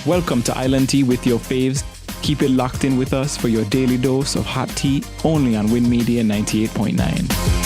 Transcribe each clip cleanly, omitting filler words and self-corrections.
Welcome to Island Tea with your faves. Keep it locked in with us for your daily dose of hot tea, only on Win Media 98.9.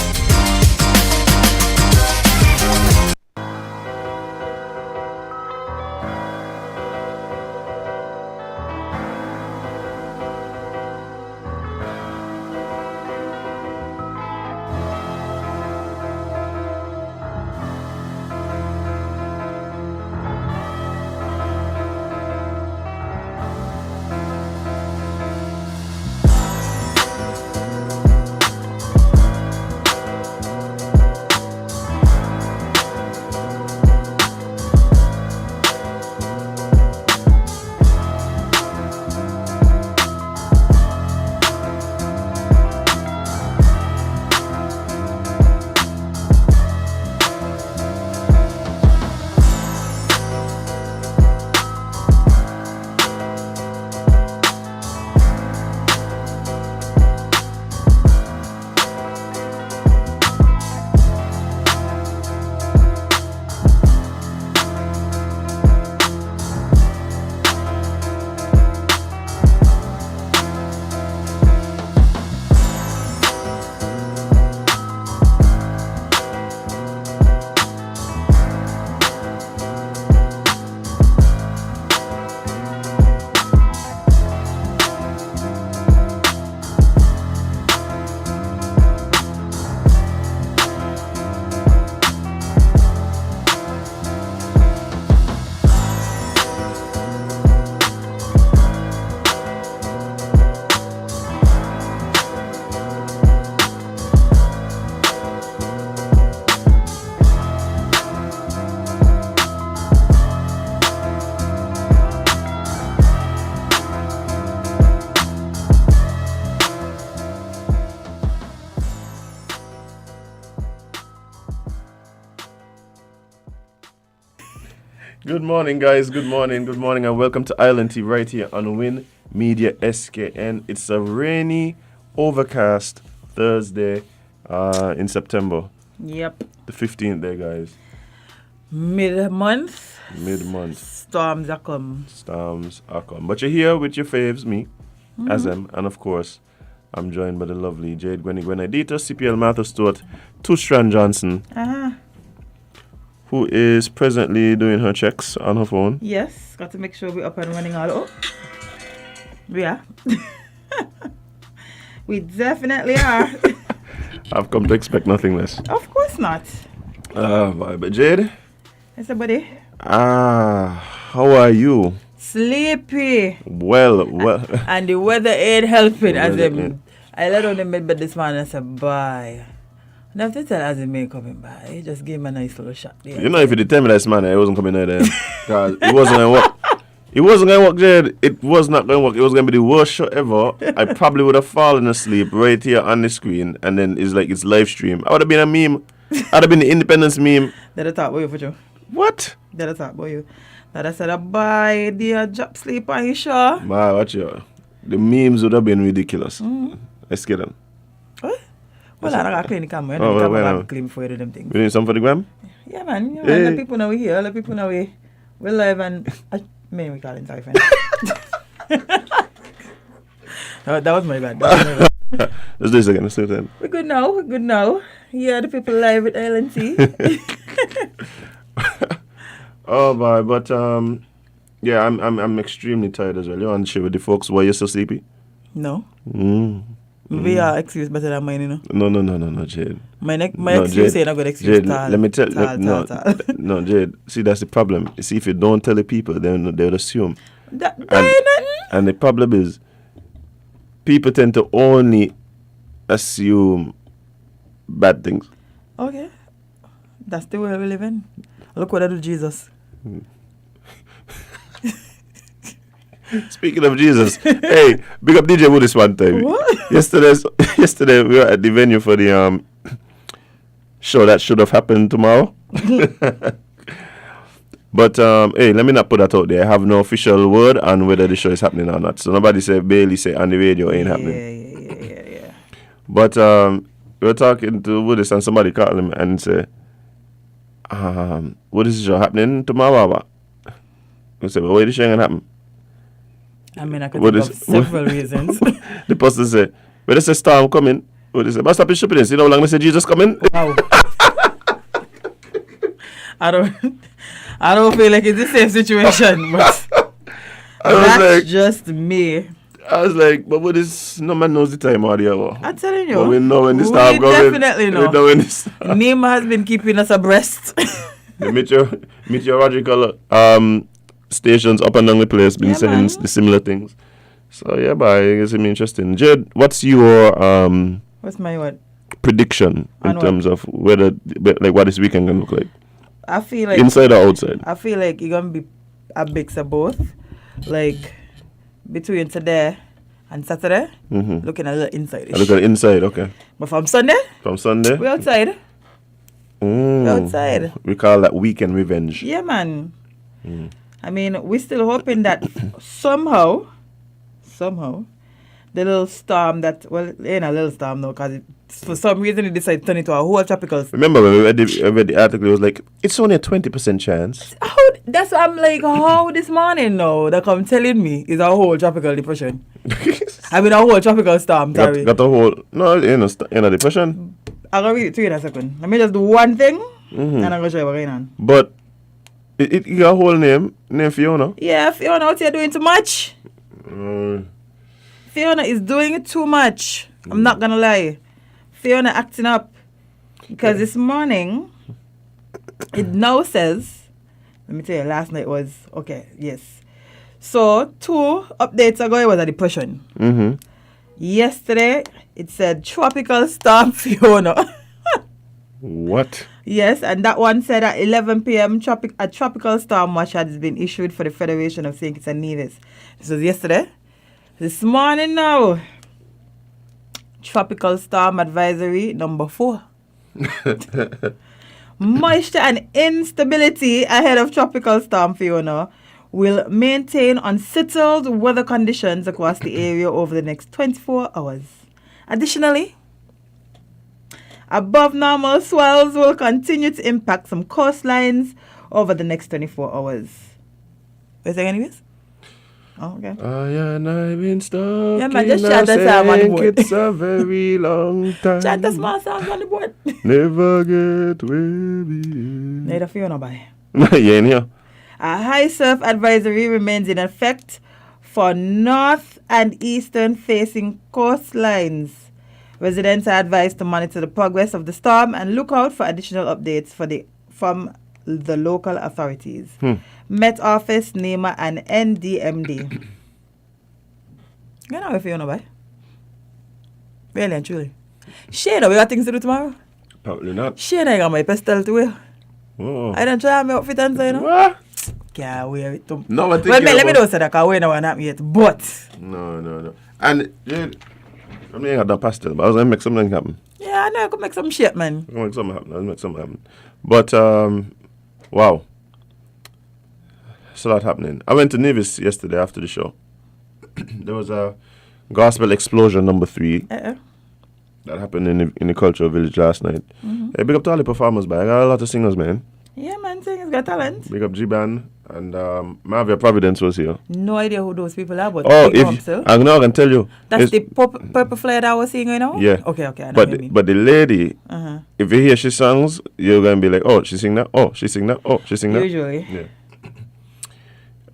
Good morning, guys. Good morning, and welcome to Island Tea right here on Win Media SKN. It's a rainy, overcast Thursday in September. Yep. The 15th day, guys. Mid-month. Storms are come. But you're here with your faves, me, Azem, and of course, I'm joined by the lovely Jade Gwenny Gwenadita, CPL Martha Stewart, Tushran Johnson. Who is presently doing her checks on her phone. Yes, got to make sure we're up and running all over. We are. We definitely are. I've come to expect nothing less. Of course not. But Jade? Yes, buddy. How are you? Sleepy. Well. And the weather ain't helping. I let on the bed this morning and said, bye. And I have to tell Azim ain't coming by. He just gave me a nice little shot there. You know, if you did tell me this man, I wasn't coming there then. Because it wasn't going to work. It wasn't going to work, Jade. It was not going to work. It was going to be the worst show ever. I probably would have fallen asleep right here on the screen. And then it's like it's live stream. I would have been a meme. I'd have been the Independence meme. Did I talk about you for you? What? Did I talk about you? That I said, bye, dear, drop sleep, are you sure? Ma, watch you. The memes would have been ridiculous. Let's get them. What? Well, I got to clean the camera. Oh, the camera clean before you do them things. You need some for the gram? Yeah, man. You know, the people know we're here. The people know we're live and... we call it sorry, friend. that was my bad. Let's do this again. Let's do it again. We're good now. Yeah, the people live with LNT. Oh, boy. But, yeah, I'm extremely tired as well. You're on the show with the folks. Why you so sleepy? No. Maybe your excuse better than mine, you know? No, Jade. My excuse ain't a good excuse. Jade, let me tell you. No, Jade. See, that's the problem. See, if you don't tell the people, then they'll assume. And the problem is, people tend to only assume bad things. Okay. That's the way we live in. Look what I do to Jesus. Speaking of Jesus, hey, big up DJ Wood this one time. What? Yesterday we were at the venue for the show that should have happened tomorrow. But hey, let me not put that out there. I have no official word on whether the show is happening or not. So nobody say Bailey say on the radio ain't happening. Yeah. But we were talking to Woodis and somebody called him and say, what is the show happening tomorrow? I said, well, why this shit gonna happen? I mean, I could think of several reasons. The pastor said, when they say storm coming, what they say, but stop your stupidness. You know how long they say Jesus coming? Wow. I don't feel like it's the same situation, but that's just me. I was like, but what is, no man knows the time or the hour. I'm telling you. But we know when the storm coming. Definitely know. We know when the storm. Nima has been keeping us abreast. The meteorological stations up and down the place been saying the similar things. So yeah, but it's interesting. Jed, what's your what's my what? Prediction in terms of whether like what this weekend gonna look like? I feel like inside or outside. I feel like it's gonna be a mix of both. Like between today and Saturday, looking a little inside. I look at inside, okay. But from Sunday, we're outside. We're outside. We call that weekend revenge. Yeah, man. I mean, we're still hoping that somehow, the little storm that, well, it ain't a little storm though, because for some reason it decided to turn into a whole tropical storm. Remember when we read the article, it was like, it's only a 20% chance. That's what I'm like, how this morning now, that come telling me is a whole tropical depression. I mean, a whole tropical storm, sorry. Got a whole, no, in a depression. I'm going to read it to you in a second. Let me just do one thing, and I'm going to show you what's going on. But, it got a whole name Fiona. Yeah, Fiona out here doing too much. Fiona is doing too much. I'm not going to lie. Fiona acting up. Because this morning, it now says, let me tell you, last night was, okay, yes. So, 2 updates ago, it was a depression. Yesterday, it said Tropical Storm Fiona. What? Yes, and that one said at 11 p.m. a tropical storm watch has been issued for the Federation of St. Kitts and Nevis. This was yesterday. This morning now, Tropical Storm Advisory number 4. Moisture and instability ahead of Tropical Storm Fiona will maintain unsettled weather conditions across the area over the next 24 hours. Additionally, above normal swells will continue to impact some coastlines over the next 24 hours. What you saying anyways? Oh, okay. I've been stuck. Yeah, man, just chant the song on the board. It's a very long time. Chant the small songs on the board. Never get weary. Neither Fiona by. Yeah, in here. A high surf advisory remains in effect for north and eastern facing coastlines. Residents are advised to monitor the progress of the storm and look out for additional updates from the local authorities. Met Office, NEMA, and NDMD. You know if you know why? Really and truly. Shane, we got things to do tomorrow? Probably not. Shane, I got my pastel to wear. Oh. I don't try my outfit and say, you know? What? Can't wear it too. No, I think well, let me know so that I can wear no one up yet. But. No. And, yeah, I mean, I got that pastel, but I was going to make something happen. Yeah, I know I could make some shit, man. I'll make something happen. But, wow. It's a lot happening. I went to Nevis yesterday after the show. There was a gospel explosion number 3 that happened in the cultural village last night. Hey, big up to all the performers, but I got a lot of singers, man. Yeah, man, singers got talent. Big up G-Ban and Marriott Providence was here. No idea who those people are, but I can tell you. That's the purple flare that I was singing, you know? Yeah. Okay. I know but the lady, if you hear she songs, you're going to be like, oh, she sing that, oh, she sing that, oh, she sing that. Usually. Yeah.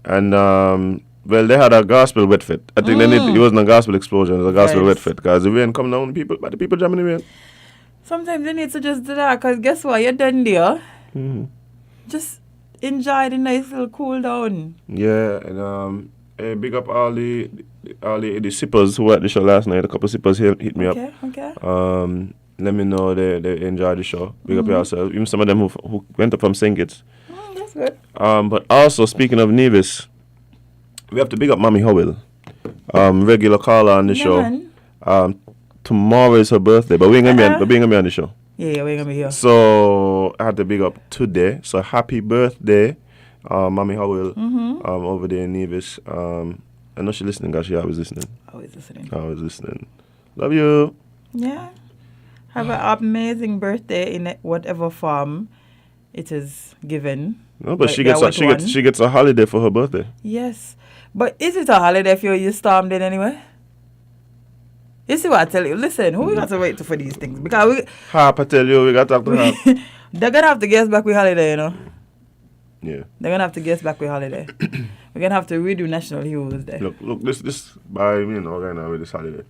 And, well, they had a gospel wet fit. I think it wasn't a gospel explosion, it was a gospel wet fit. Because the rain come down, the people jamming the rain. Sometimes you need to just do that, because guess what? You're done there. Just enjoy the nice little cool down. Yeah, and big up all the sippers who were at the show last night. A couple of sippers hit me up. Okay. Let me know they enjoyed the show. Big up yourself. Even some of them who went up from St. Kitts. That's good. But also, speaking of Nevis, we have to big up Mommy Howell. Regular caller on the show. Man. Tomorrow is her birthday, but we ain't gonna be on the show. Yeah, we're gonna be here. So I had to big up today. So happy birthday, Mommy Howell, over there in Nevis. I know she's listening, guys. She always listening. Always listening. Love you. Yeah. Have an amazing birthday in whatever form it is given. No, but she gets a holiday for her birthday. Yes. But is it a holiday if you stormed in anyway? You see what I tell you? Listen, who we got to wait for these things? Because Harp, I tell you, we got to talk to Harp. They're going to have to guess back with holiday, you know? Yeah. They're going to have to guess back with holiday. We're going to have to redo National Heroes Day. Look, this by me, right now with this holiday.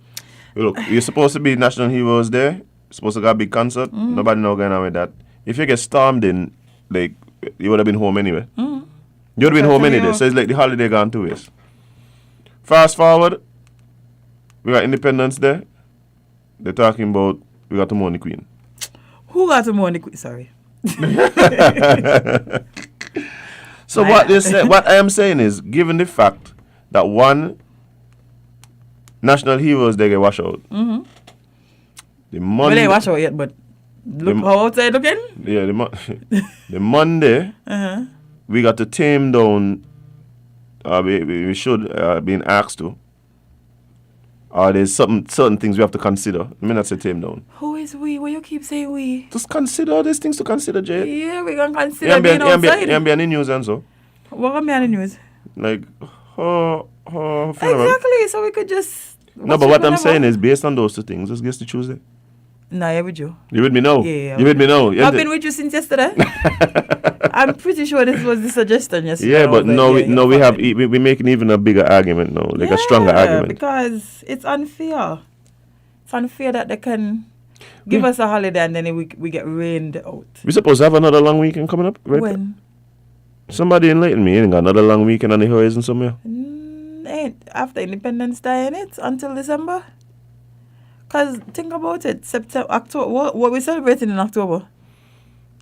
Look, you're supposed to be National Heroes Day. Supposed to got a big concert. Nobody know going on with that. If you get stormed in, like, you would have been home anyway. You would have been home anyway. So it's like the holiday gone 2 ways. Fast forward, we got Independence Day. They're talking about we got the Money Queen. Who got the Money Queen? Sorry. So what I am saying is, given the fact that one National Heroes Day get washed out. The Monday. Well, they wash out yet, but look how outside looking. Yeah, the Monday, we got to tame down. We should been asked to. There's certain things we have to consider. I mean, not say tame down. Who is we? Why you keep saying we? Just consider. There's things to consider, Jade. Yeah, we're going to consider being outside. You be on the news and so. What going to be on the news? Like, exactly, so we could just... No, but what I'm saying is, based on those two things, let's guess the Tuesday. Nah, yeah, with you. You with me now? Yeah. You with me now? I've been with you since yesterday. I'm pretty sure this was the suggestion yesterday. Yeah, but we're making even a bigger argument now, like a stronger argument. Because it's unfair. It's unfair that they can give us a holiday and then we get rained out. We're supposed to have another long weekend coming up, right? When? Somebody enlighten me. Ain't got another long weekend on the horizon somewhere? Ain't after Independence Day, innit? Until December. Because think about it. September, October. What we celebrating in October?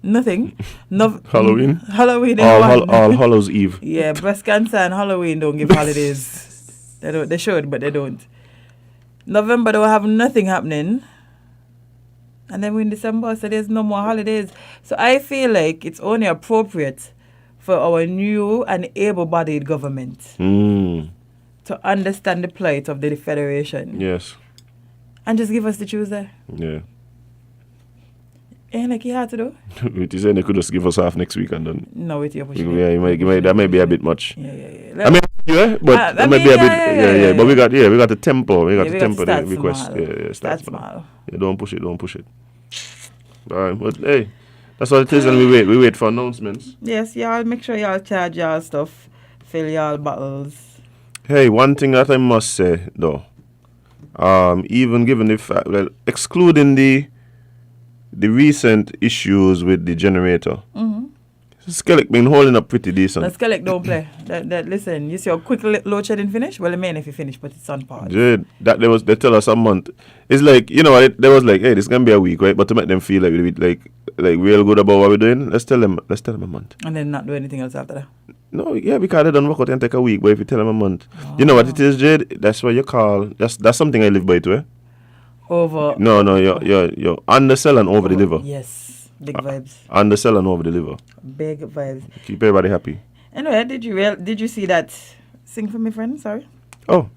Nothing. No, Halloween? Halloween. All Hallows Eve. Yeah, breast cancer and Halloween don't give holidays. They should, but they don't. November, they will have nothing happening. And then we're in December, so there's no more holidays. So I feel like it's only appropriate for our new and able-bodied government to understand the plight of the Federation. Yes. And just give us the Tuesday. Yeah. Ain't like you had to do? It is saying they could just give us half next week and then... No, with your pushing. Yeah, that may be a bit much. Yeah. I mean, yeah, but that may be a bit... Yeah. But we got the tempo. We got the tempo, the request. Small. Yeah, Start small. Yeah, don't push it. All right, but hey, that's what it is, and we wait for announcements. Yes, y'all make sure y'all charge y'all stuff, fill y'all bottles. Hey, one thing that I must say though, even given the fact, well, excluding the recent issues with the generator, Skellig been holding up pretty decent. The Skellig don't play. Listen, you see how quick load shedding finish? Well, it may if you finish, but it's on pause. Yeah, they tell us a month. It's like, you know, they was like, hey, this is gonna be a week, right? But to make them feel like real good about what we're doing, let's tell them a month. And then not do anything else after that. No, yeah, because they don't work out and take a week. But if you tell them a month, you know what it is, Jade? That's what you call. That's something I live by too. Eh? Over. No, you're undersell and over deliver. Yes. Big vibes. Undersell and over deliver. Big vibes. Keep everybody happy. Anyway, did you see that? Sing for me, friend. Sorry. Oh.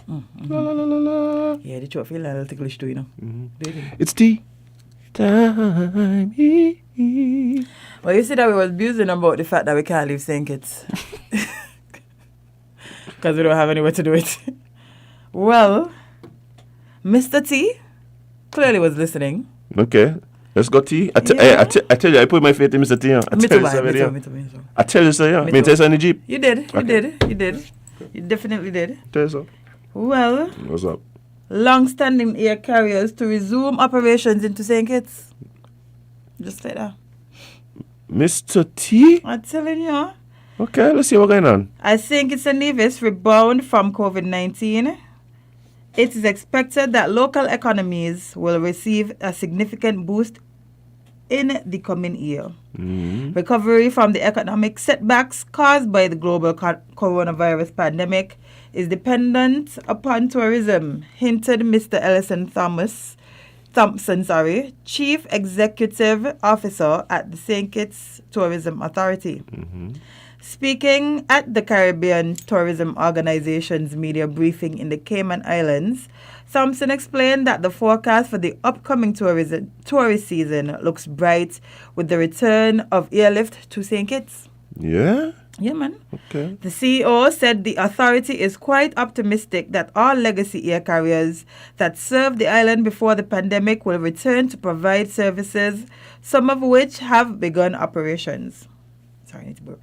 La, la, la, la, la. Yeah, did you feel like a little ticklish too, you know? It's tea time. Well, you see that we was abusing about the fact that we can't leave St. Kitts. Because we don't have anywhere to do it. Well, Mr. T clearly was listening. Okay. Let's go T. I tell you, I put my faith in Mr. T. Me too. I tell you so, yeah. Me tell you so in the Jeep. You did. You definitely did. Tell you so. Well. What's up? Long-standing air carriers to resume operations into St. Kitts. Just like that. Mr. T? I'm telling you. Okay, let's see what's going on. I think it's a Nevis rebound from COVID-19. It is expected that local economies will receive a significant boost in the coming year. Recovery from the economic setbacks caused by the global coronavirus pandemic is dependent upon tourism, hinted Mr. Ellison Thomas Thompson, Chief Executive Officer at the St. Kitts Tourism Authority. Speaking at the Caribbean Tourism Organization's media briefing in the Cayman Islands, Thompson explained that the forecast for the upcoming tourist season looks bright with the return of airlift to St. Kitts. Yeah? Yeah, man. Okay. The CEO said the authority is quite optimistic that all legacy air carriers that served the island before the pandemic will return to provide services, some of which have begun operations. Sorry, I need to burp.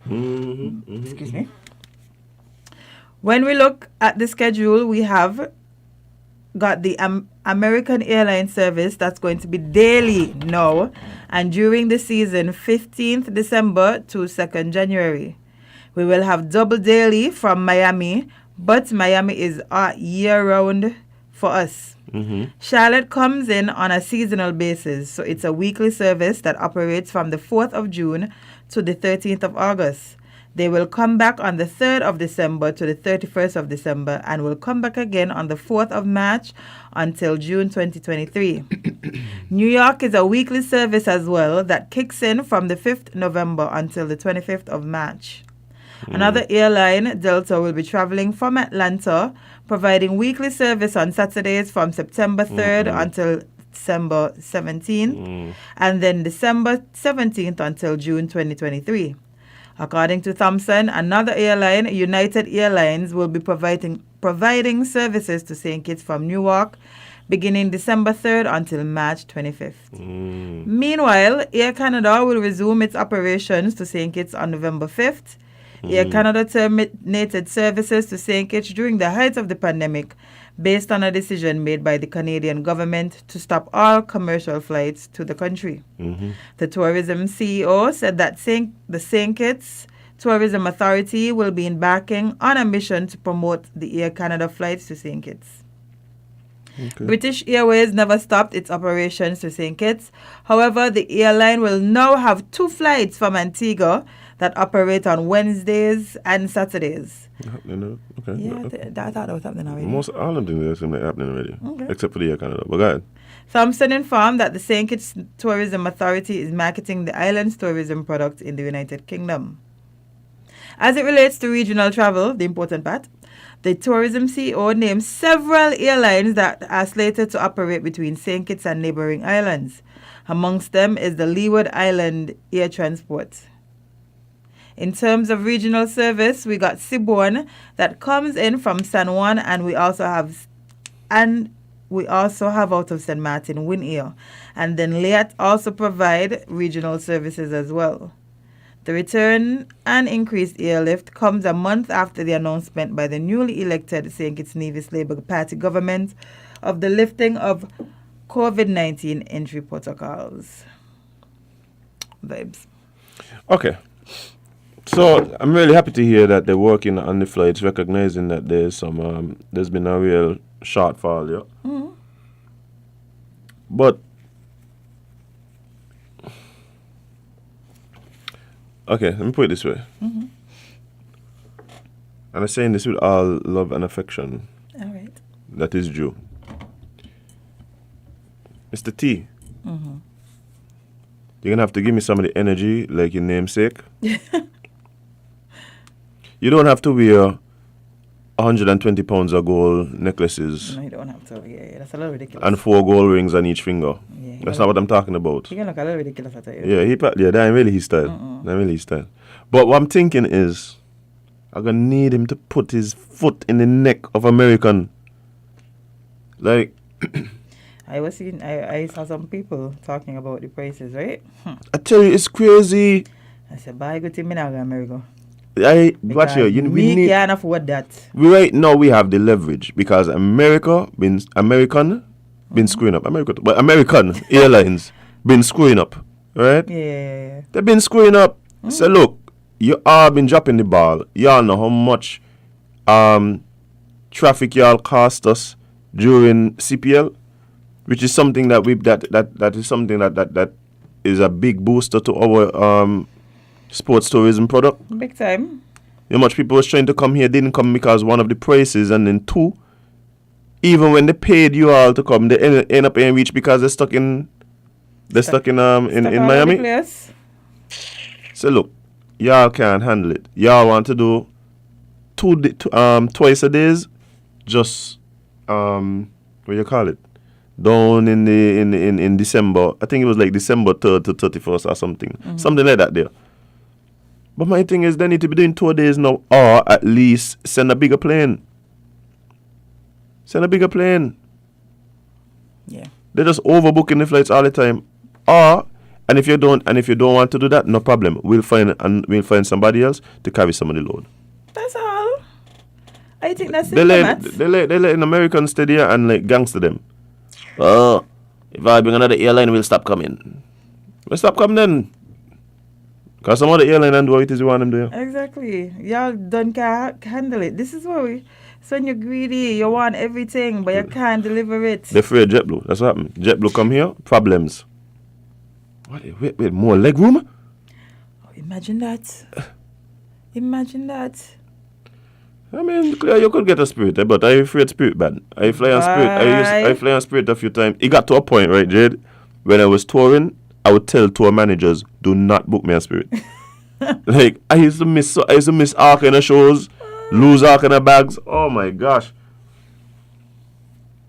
Excuse me. When we look at the schedule, we have got the American Airline service that's going to be daily now and during the season 15th December to 2nd January. We will have double daily from Miami, but Miami is year-round for us. Charlotte comes in on a seasonal basis, so it's a weekly service that operates from the 4th of June to the 13th of August. They will come back on the 3rd of December to the 31st of December and will come back again on the 4th of March until June 2023. New York is a weekly service as well that kicks in from the 5th November until the 25th of March. Another airline, Delta, will be traveling from Atlanta, providing weekly service on Saturdays from September 3rd until December 17th, and then December 17th until June 2023. According to Thompson, another airline, United Airlines, will be providing services to St. Kitts from Newark beginning December 3rd until March 25th. Meanwhile, Air Canada will resume its operations to St. Kitts on November 5th. Air Canada terminated services to St. Kitts during the height of the pandemic based on a decision made by the Canadian government to stop all commercial flights to the country. The tourism CEO said that the St. Kitts Tourism Authority will be embarking on a mission to promote the Air Canada flights to St. Kitts. British Airways never stopped its operations to St. Kitts. However, the airline will now have 2 flights from Antigua that operate on Wednesdays and Saturdays. Happening, okay. Yeah, I thought that was happening already. Most all of them things are happening already, except for the Air Canada. But go ahead. Thompson informed that the St. Kitts Tourism Authority is marketing the island's tourism products in the United Kingdom. As it relates to regional travel, the important part, the tourism CEO named several airlines that are slated to operate between St. Kitts and neighboring islands. Amongst them is the Leeward Island Air Transport. In terms of regional service, we got Cibourne that comes in from San Juan, and we also have out of St. Martin Winair. And then Liat also provide regional services as well. The return and increased airlift comes a month after the announcement by the newly elected St. Kitts Nevis Labour Party government of the lifting of COVID-19 entry protocols. Vibes. Okay. So I'm really happy to hear that they're working on the flights, recognizing that there's been a real shortfall, yeah. But okay, let me put it this way. And I'm saying this with all love and affection. All right. That is due. Mr. T, you're going to have to give me some of the energy like your namesake. You don't have to wear 120 pounds of gold necklaces. No, you don't have to. Yeah, that's a little ridiculous. And 4 gold rings on each finger. Yeah, that's not what I'm talking about. You can look a little ridiculous, I tell you. Yeah, that ain't really his style. That ain't really his style. But what I'm thinking is, I'm going to need him to put his foot in the neck of American. Like... I saw some people talking about the prices, right? I tell you, it's crazy. I said, buy good thing, me now go America. Watch here. We can't afford that. Right now we have the leverage because American been screwing up. American Airlines been screwing up, right? Yeah. They've been screwing up. So look, you all been dropping the ball. Y'all know how much traffic y'all cost us during CPL, which is something that that is a big booster to our sports tourism product. Big time. You know, much people was trying to come here, didn't come because one of the prices, and then 2, even when they paid you all to come, they end up in reach because they're stuck in Miami. So look, y'all can't handle it. Y'all want to do twice a days, just what you call it? Down in December. I think it was like December 3rd to 31st or something. Mm-hmm. Something like that there. But my thing is they need to be doing 2 days now, or at least send a bigger plane. Send a bigger plane. Yeah. They're just overbooking the flights all the time. And if you don't want to do that, no problem. We'll find somebody else to carry some of the load. That's all. I think that's it. They let an American stay there and like gangster them. Oh, if I bring another airline, we'll stop coming. We'll stop coming then. Because some other airline and do what it is you want them to do. Exactly. Y'all don't handle it. This is what so when you're greedy, you want everything, but you can't deliver it. They're afraid of JetBlue. That's what happened. JetBlue come here, problems. What? Wait, more leg room? Oh, imagine that. Imagine that. I mean, you could get a Spirit, but I afraid Spirit bad. I fly on Spirit. I fly on Spirit a few times. It got to a point, right, Jade? When I was touring, I would tell tour managers, do not book me on Spirit. Like, I used to miss all kind of shows, lose all kind of bags. Oh my gosh.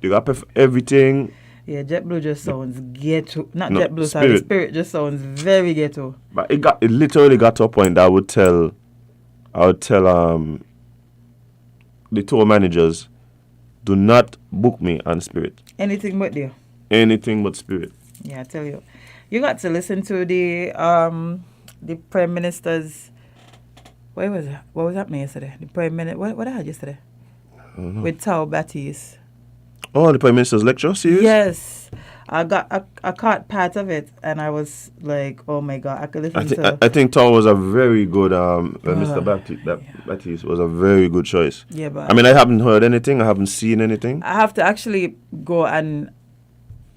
You got to pay for everything. Yeah, JetBlue just sounds ghetto. JetBlue, sorry, Spirit just sounds very ghetto. But it literally got to a point that I would tell the tour managers, do not book me on Spirit. Anything but there. Anything but Spirit. Yeah, I tell you. You got to listen to the Prime Minister's... What was happening yesterday? The Prime Minister... What I had yesterday? I don't know. With Tao Baptiste. Oh, the Prime Minister's lecture? Serious? Yes. I caught part of it, and I was like, oh my God, I could listen to... I think Tao was a very good... Mr. Baptiste was a very good choice. Yeah, but... I mean, I haven't heard anything. I haven't seen anything. I have to actually go and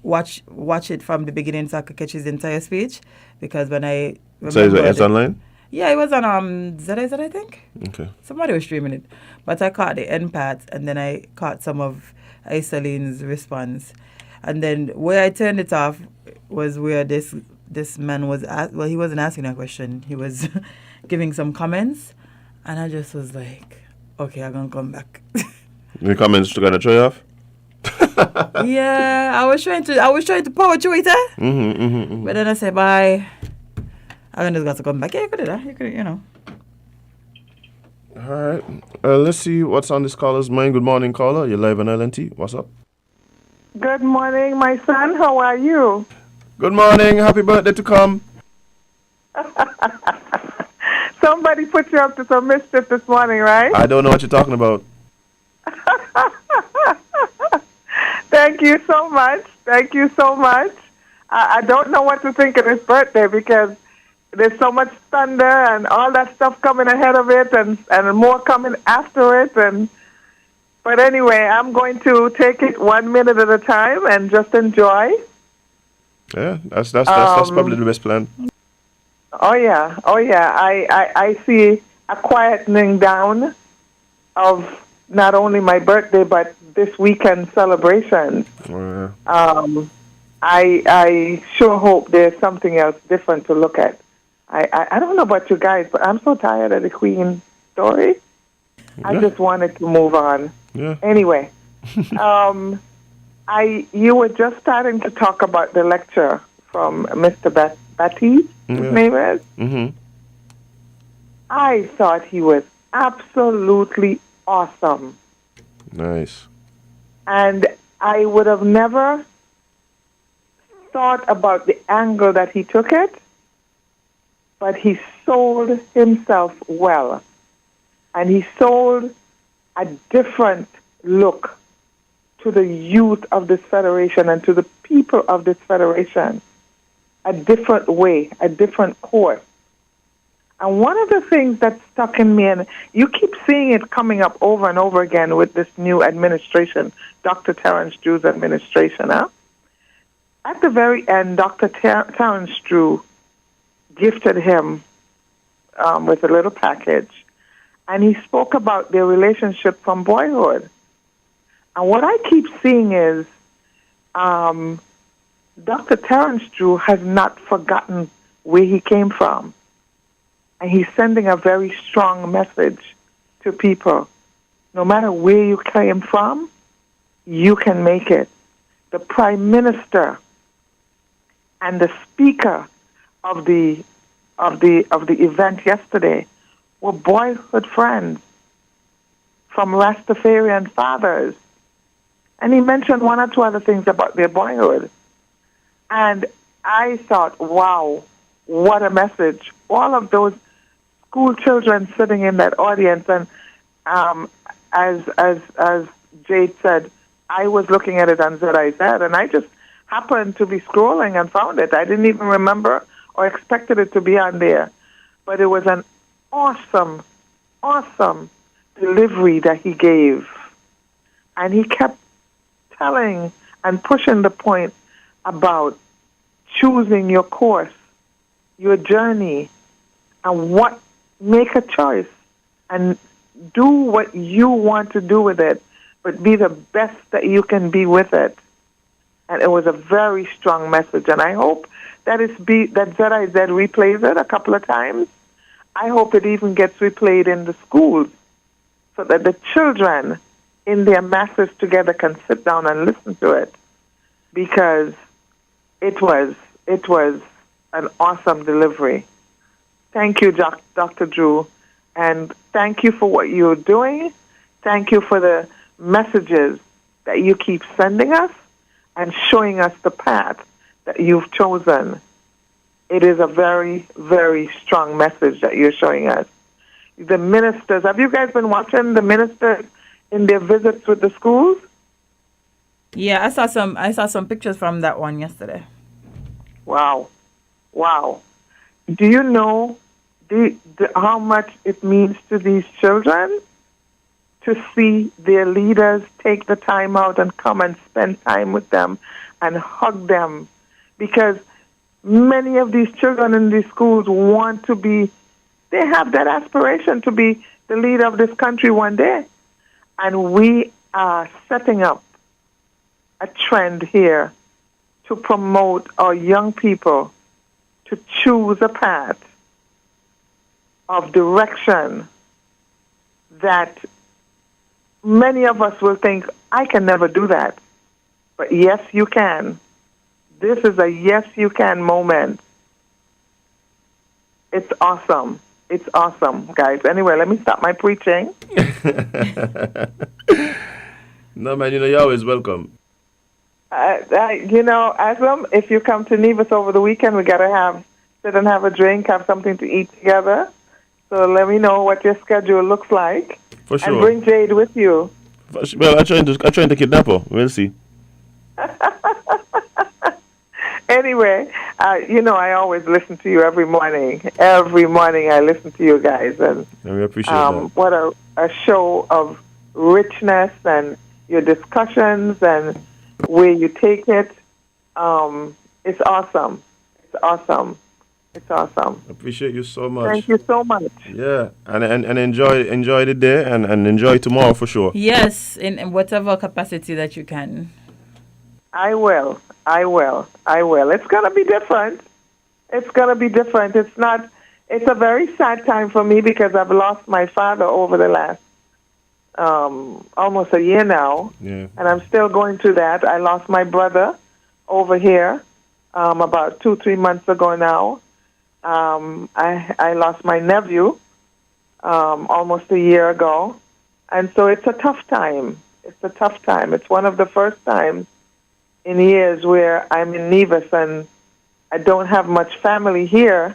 watch it from the beginning so I could catch his entire speech, because when I... So it's online? Yeah, it was on ZZ, I think. Okay. Somebody was streaming it. But I caught the end part, and then I caught some of Isaline's response. And then where I turned it off was where this man was he wasn't asking a question. He was giving some comments, and I just was like, okay, I'm gonna come back. The comments to gonna try off? Yeah, I was trying to power through it, But then I said bye. I just got to come back. Yeah, you could do that. You could, All right. Let's see what's on this caller's mind. Good morning, caller. You're live on LNT. What's up? Good morning, my son. How are you? Good morning. Happy birthday to come. Somebody put you up to some mischief this morning, right? I don't know what you're talking about. Thank you so much. Thank you so much. I don't know what to think of this birthday because there's so much thunder and all that stuff coming ahead of it and more coming after it. But anyway, I'm going to take it 1 minute at a time and just enjoy. Yeah, that's probably the best plan. Oh yeah. I see a quietening down of not only my birthday but this weekend celebration. Oh, yeah. I sure hope there's something else different to look at. I don't know about you guys, but I'm so tired of the Queen story. Yeah. I just wanted to move on. Yeah. Anyway, you were just starting to talk about the lecture from Mr. Baptiste, his name is. Mm-hmm. I thought he was absolutely awesome. Nice. And I would have never thought about the angle that he took it, but he sold himself well. And he sold a different look to the youth of this federation and to the people of this federation. A different way, a different course. And one of the things that stuck in me, and you keep seeing it coming up over and over again with this new administration, Dr. Terrence Drew's administration. At the very end, Dr. Terrence Drew gifted him with a little package, and he spoke about their relationship from boyhood. And what I keep seeing is Dr. Terrence Drew has not forgotten where he came from. And he's sending a very strong message to people. No matter where you came from, you can make it. The Prime Minister and the speaker of the event yesterday were boyhood friends from Rastafarian fathers. And he mentioned one or two other things about their boyhood. And I thought, wow, what a message. All of those school children sitting in that audience, and as Jade said, I was looking at it on ZIZ, and I just happened to be scrolling and found it. I didn't even remember or expected it to be on there. But it was an awesome, awesome delivery that he gave. And he kept telling and pushing the point about choosing your course, your journey, and make a choice and do what you want to do with it, but be the best that you can be with it. And it was a very strong message, and I hope that ZIZ replays it a couple of times. I hope it even gets replayed in the schools so that the children in their masses together can sit down and listen to it, because it was an awesome delivery. Thank you, Dr. Drew, and thank you for what you're doing. Thank you for the messages that you keep sending us and showing us the path that you've chosen. It is a very, very strong message that you're showing us. The ministers, have you guys been watching the ministers in their visits with the schools? Yeah, I saw some pictures from that one yesterday. Wow. Do you know how much it means to these children to see their leaders take the time out and come and spend time with them and hug them? Because many of these children in these schools they have that aspiration to be the leader of this country one day. And we are setting up a trend here to promote our young people to choose a path of direction that many of us will think, I can never do that. But yes, you can. This is a yes, you can moment. It's awesome. It's awesome, guys. Anyway, let me stop my preaching. No, man, you're always welcome. Aslam, if you come to Nevis over the weekend, we got to sit and have a drink, have something to eat together. So let me know what your schedule looks like. For sure. And bring Jade with you. Well, I'm trying to kidnap her. We'll see. Anyway, I always listen to you every morning. Every morning I listen to you guys. And we appreciate that. What a show of richness, and your discussions and where you take it. It's awesome. It's awesome. It's awesome. Appreciate you so much. Thank you so much. Yeah, and enjoy the day and enjoy tomorrow for sure. Yes, in whatever capacity that you can. I will. It's going to be different. It's a very sad time for me because I've lost my father over the last almost a year now. Yeah. And I'm still going through that. I lost my brother over here about 2-3 months ago now. I lost my nephew almost a year ago. And so it's a tough time. It's one of the first times in years where I'm in Nevis and I don't have much family here.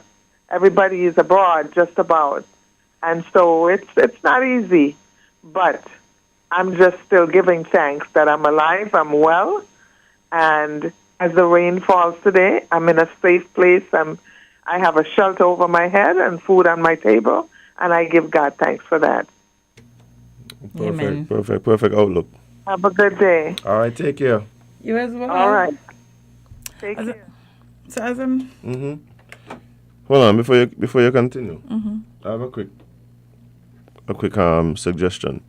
Everybody is abroad, just about. And so it's not easy. But I'm just still giving thanks that I'm alive, I'm well. And as the rain falls today, I'm in a safe place. I have a shelter over my head and food on my table. And I give God thanks for that. Amen. Perfect outlook. Have a good day. All right, take care. You as well. All right. Take care. So Azam. Hold on, before you continue, I have a quick suggestion.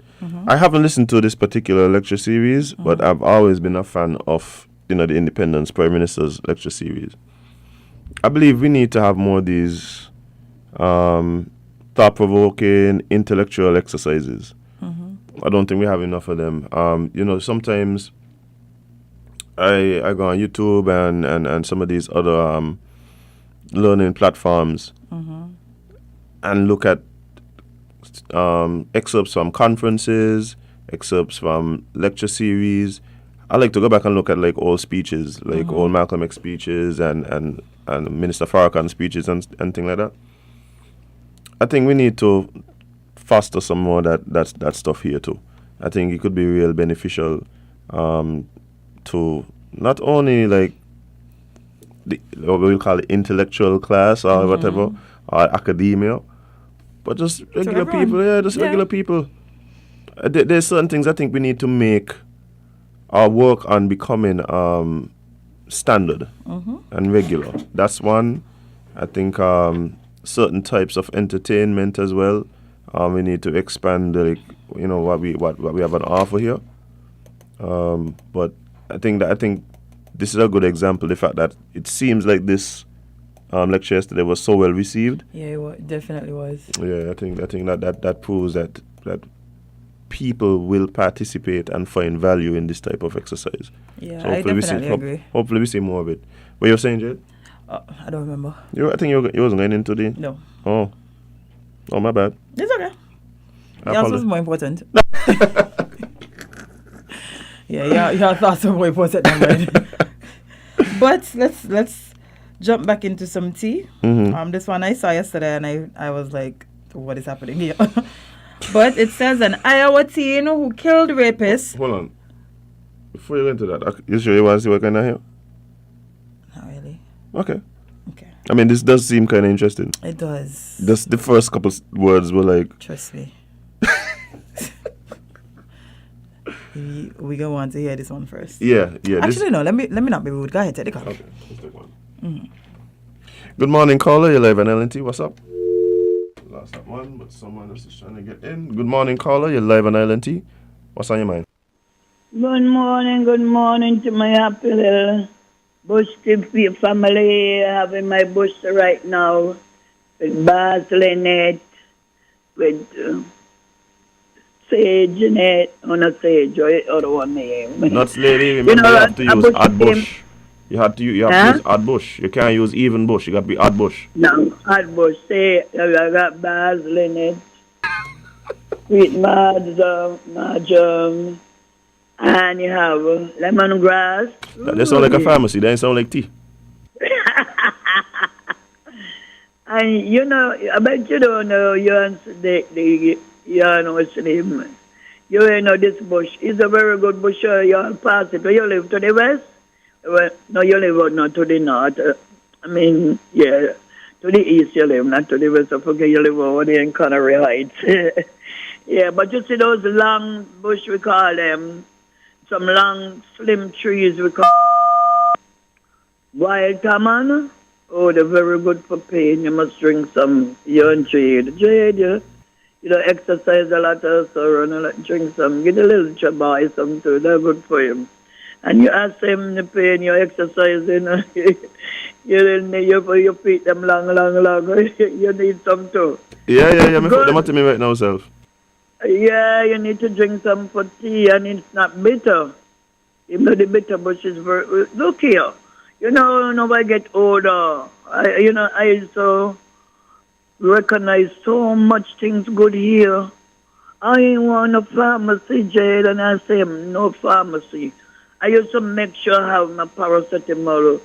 I haven't listened to this particular lecture series, but I've always been a fan of the Independence Prime Minister's lecture series. I believe we need to have more of these thought-provoking intellectual exercises. I don't think we have enough of them. Sometimes I go on YouTube and some of these other learning platforms and look at excerpts from conferences, excerpts from lecture series. I like to go back and look at like old speeches, like old Malcolm X speeches and Minister Farrakhan speeches and things like that. I think we need to foster some more that stuff here too. I think it could be real beneficial to not only like what we'll call it intellectual class or whatever, or academia, but just regular people. Yeah, just regular people. There's certain things I think we need to make our work on becoming standard and regular. That's one. I think certain types of entertainment as well. We need to expand, what we have on offer here. But I think this is a good example. The fact that it seems like this lecture yesterday was so well received. Yeah, it definitely was. Yeah, I think that proves that people will participate and find value in this type of exercise. Yeah, so I definitely agree. Hopefully we see more of it. What you were saying, Jade? I don't remember. I think you wasn't going into the... No. Oh, my bad. It's okay. Yours was more important. Yeah, your thoughts are more important than mine. But let's jump back into some tea. This one I saw yesterday and I was like, what is happening here? But it says an Iowa teen who killed rapists. Hold on. Before you go into that, you sure you want to see what kind of here? Not really. Okay. I mean, this does seem kind of interesting. It does. Just the first couple words were like... Trust me. We gonna want to hear this one first. Yeah. Actually, no. Let me not be rude. Go ahead, take the call. Okay, let's take one. Good morning, caller. You're live on LNT. What's up? Lost that one, but someone else is trying to get in. Good morning, caller. You're live on LNT. What's on your mind? Good morning to my happy little bush family. Having my bush right now with basil in it, with sage in it. Not sage, or other one name. Nuts, lady. Remember, you have to use odd bush. You have to use odd bush. You can't use even bush. You got to be odd bush. No, odd bush. Say, I got basil in it. Sweet marjoram. And you have lemongrass. That sounds like a pharmacy. That sound like tea. And I bet you don't know, you know what's the name. You know this bush. It's a very good bush. You pass it. Where you live, to the west? Well, no, you live not to the north. To the east you live, not to the west. I forget you live over there in Connery Heights. Yeah, but you see those long bush, we call them, some long, slim trees, we call wild common. Oh, they're very good for pain. You must drink some urine jade. Jade, exercise a lot also, drink some. Get a little chabai, some too. They're good for you. And you ask him the pain, you're exercising, you feet them long. You need some too. Yeah. My foot them at me right now, self. Yeah, you need to drink some for tea, and it's not bitter. Even though the bitter bush is very... Look here. Nobody get older. I also recognize so much things good here. I want a pharmacy, Jade, and I say no pharmacy. I used to make sure I have my paracetamol,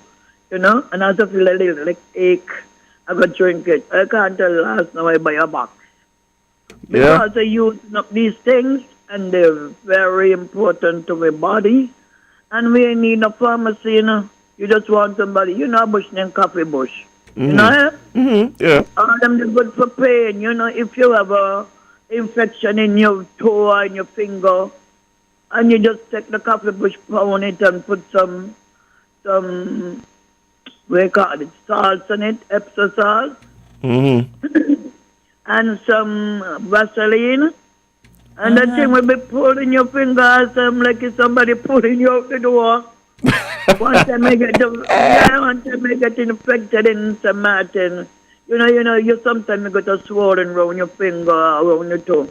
and as I feel a little like ache, I go drink it. I can't tell last now I buy a box. Because I use up these things, and they're very important to my body. And we need a pharmacy, You just want somebody, a bush named coffee bush. Yeah. All them are good for pain. If you have a infection in your toe and your finger, and you just take the coffee bush, pound it, and put some we call it salts in it, Epsom salt. and some Vaseline. And that thing will be pulling your fingers like if somebody pulling you out the door. One time I get infected in St. Martin. You sometimes get a swollen around your finger, around your toe.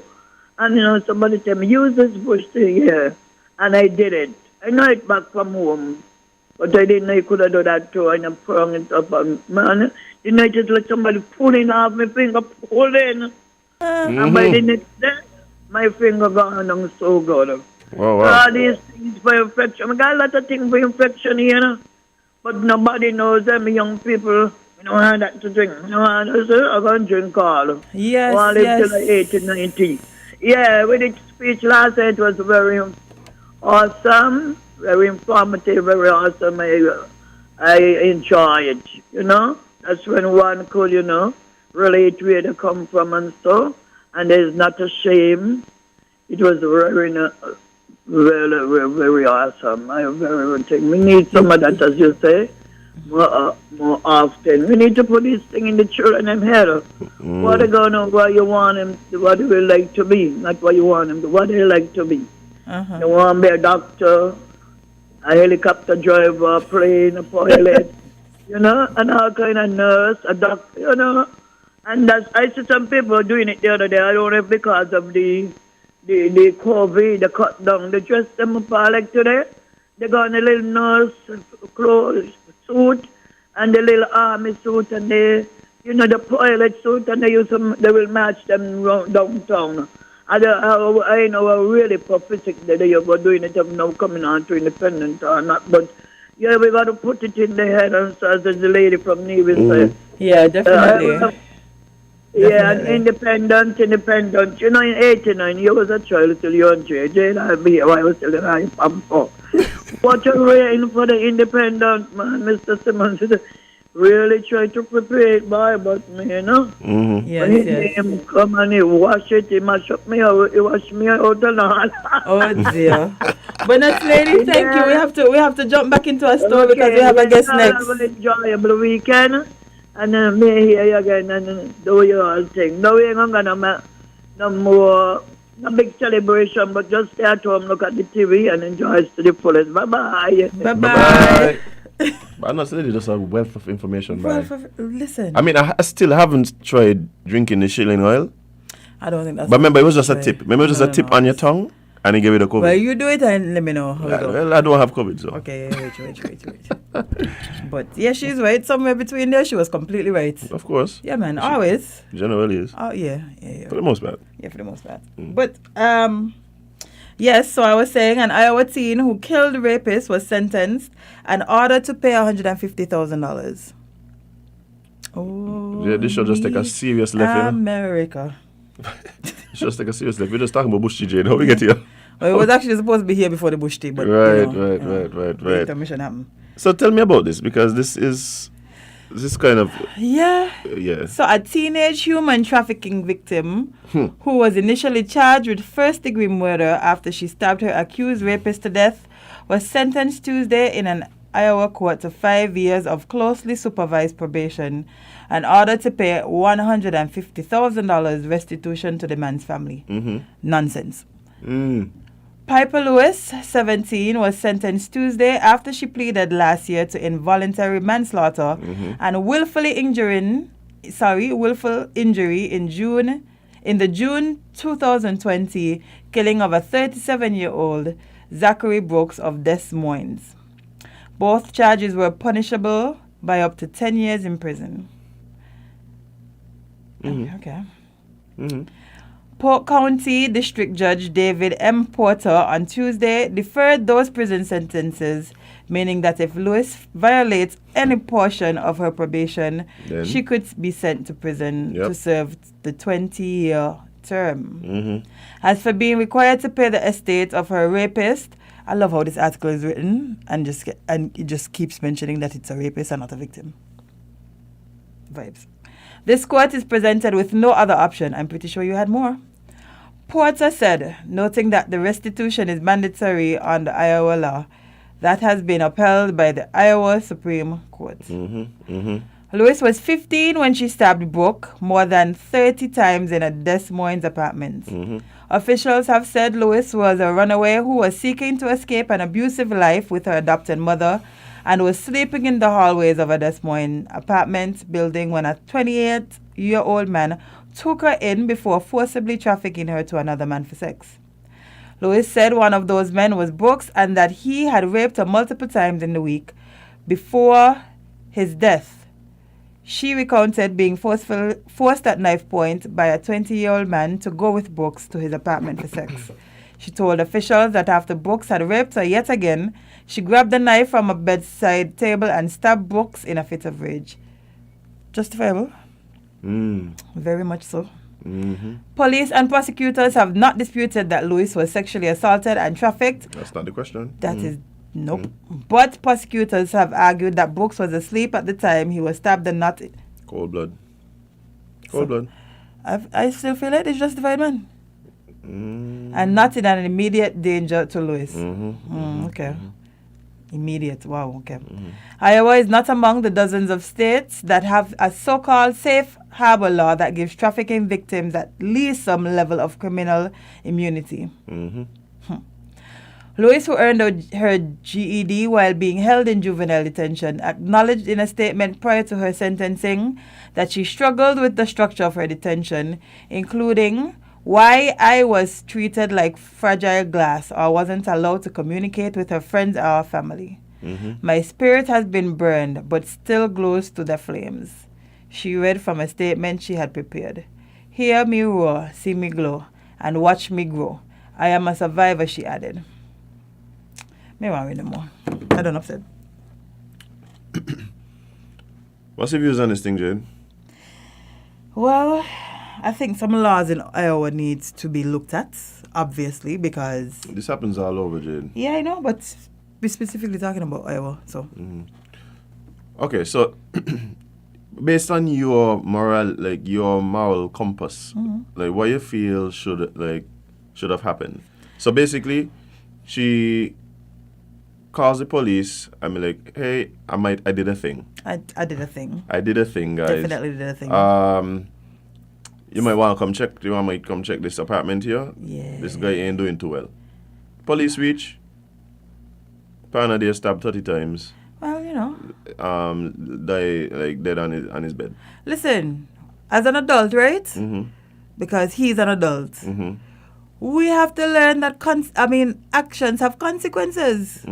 And somebody tell me, use this bush thing here. And I did it. I know it back from home. But I didn't know you could have done that too. And I sprung it up on man. Didn't I just let somebody pulling off my finger, pulling. And by the next day, my finger gone on so good. Wow. All these things for infection. I got a lot of things for infection here, but nobody knows them young people. How that to drink. I'm going to drink all. Yes, all till 80, 90. Yeah, with the speech last night, it was very awesome, very informative, very awesome. I enjoy it, That's when one could, relate where they come from and so. And there's not a shame. It was very, very, very awesome. We need some of that, as you say, more often. We need to put this thing in the children in head. What they going on, what you want them, what they will like to be, not what you want them to, what they like to be. They want to be a doctor, a helicopter driver, a plane, a pilot, and all kind of nurse, a doctor, And I see some people doing it the other day. I don't know if because of the COVID, the cut down. They dress them up like today. They got a little nurse clothes suit and the little army suit and the pilot suit, and they will match them downtown. I know a really prophetic that they were doing it of now coming on to independent or not, but yeah, we got to put it in the head, and so as the lady from Navy said. Yeah, definitely. Yeah, and independent. In 89, you was a child till you're Jane, I'll be here. I was telling her I'm for. What a rain for the independent, man. Mr. Simmons really tried to prepare it by, but Yes, when he come and he wash it, he mash up me, he wash me out and all. Oh dear. But next lady, thank you. We have to jump back into our story because we have a guest next. Have an enjoyable weekend. And then me hear you again and do your thing. No, we ain't gonna no more, no big celebration, but just stay at home, look at the TV and enjoy it to the fullest. Bye-bye. Bye-bye. But I'm not saying just a wealth of information. Listen. I mean, I still haven't tried drinking the shilling oil. I don't think that's... But remember, it was just a tip. Remember, it was just a tip on your tongue? And he gave it a COVID. Well, you do it and let me know how it goes. Well, I don't have COVID, so. Okay, wait. But yeah, she's right. Somewhere between there, she was completely right. Of course. Yeah, man, always. Generally is. Oh, yeah. For the most part. Yeah, for the most part. But, yes, so I was saying an Iowa teen who killed a rapist was sentenced and ordered to pay $150,000. Oh, Yeah, this should just take a serious left. America. This should just take a serious left. We're just talking about Bush TJ. How we get here? Well, it was actually supposed to be here before the Bush tea, but right. The mission happened. So tell me about this, because this is kind of... Yeah. So a teenage human trafficking victim who was initially charged with first-degree murder after she stabbed her accused rapist to death was sentenced Tuesday in an Iowa court to 5 years of closely supervised probation and ordered to pay $150,000 restitution to the man's family. Nonsense. Piper Lewis, 17, was sentenced Tuesday after she pleaded last year to involuntary manslaughter and willful injury in the June 2020 killing of a 37-year-old Zachary Brooks of Des Moines. Both charges were punishable by up to 10 years in prison. Okay. Polk County District Judge David M. Porter on Tuesday deferred those prison sentences, meaning that if Lewis violates any portion of her probation, she could be sent to prison to serve the 20-year term. As for being required to pay the estate of her rapist, I love how this article is written and it just keeps mentioning that it's a rapist and not a victim. Vibes. This court is presented with no other option. I'm pretty sure you had more. Porter said, noting that the restitution is mandatory under Iowa law that has been upheld by the Iowa Supreme Court. Lois was 15 when she stabbed Brooke more than 30 times in a Des Moines apartment. Mm-hmm. Officials have said Lois was a runaway who was seeking to escape an abusive life with her adopted mother and was sleeping in the hallways of a Des Moines apartment building when a 28-year-old man took her in before forcibly trafficking her to another man for sex. Lois said one of those men was Brooks and that he had raped her multiple times in the week before his death. She recounted being forced at knife point by a 20-year-old man to go with Brooks to his apartment for sex. She told officials that after Brooks had raped her yet again, she grabbed the knife from a bedside table and stabbed Brooks in a fit of rage. Justifiable? Very much so. Mm-hmm. Police and prosecutors have not disputed that Lois was sexually assaulted and trafficked. That's not the question. That is nope. But prosecutors have argued that Brooks was asleep at the time he was stabbed and not. Cold blood. Cold blood. I still feel it is justified, man. And not in an immediate danger to Lois. Okay. Immediate. Wow. Okay. Iowa is not among the dozens of states that have a so-called safe harbor law that gives trafficking victims at least some level of criminal immunity. Lois, who earned her GED while being held in juvenile detention, acknowledged in a statement prior to her sentencing that she struggled with the structure of her detention, including why I was treated like fragile glass or wasn't allowed to communicate with her friends or her family. My spirit has been burned, but still glows to the flames. She read from a statement she had prepared. Hear me roar, see me glow, and watch me grow. I am a survivor, she added. Me want read no more. I don't upset. What's your views on this thing, Jade? Well, I think some laws in Iowa needs to be looked at, obviously, because... This happens all over, Jade. Yeah, I know, but we're specifically talking about Iowa, so... Okay, so... based on your moral compass, like what you feel should have happened. So basically, she calls the police. I'm like, hey, I did a thing. I did a thing. I did a thing, guys. Definitely did a thing. You might want to come check. You might come check this apartment here. Yeah. This guy ain't doing too well. Police reach. Partner there stabbed 30 times. Well, you know. Dead on his bed. Listen, as an adult, right? Because he's an adult. We have to learn that actions have consequences.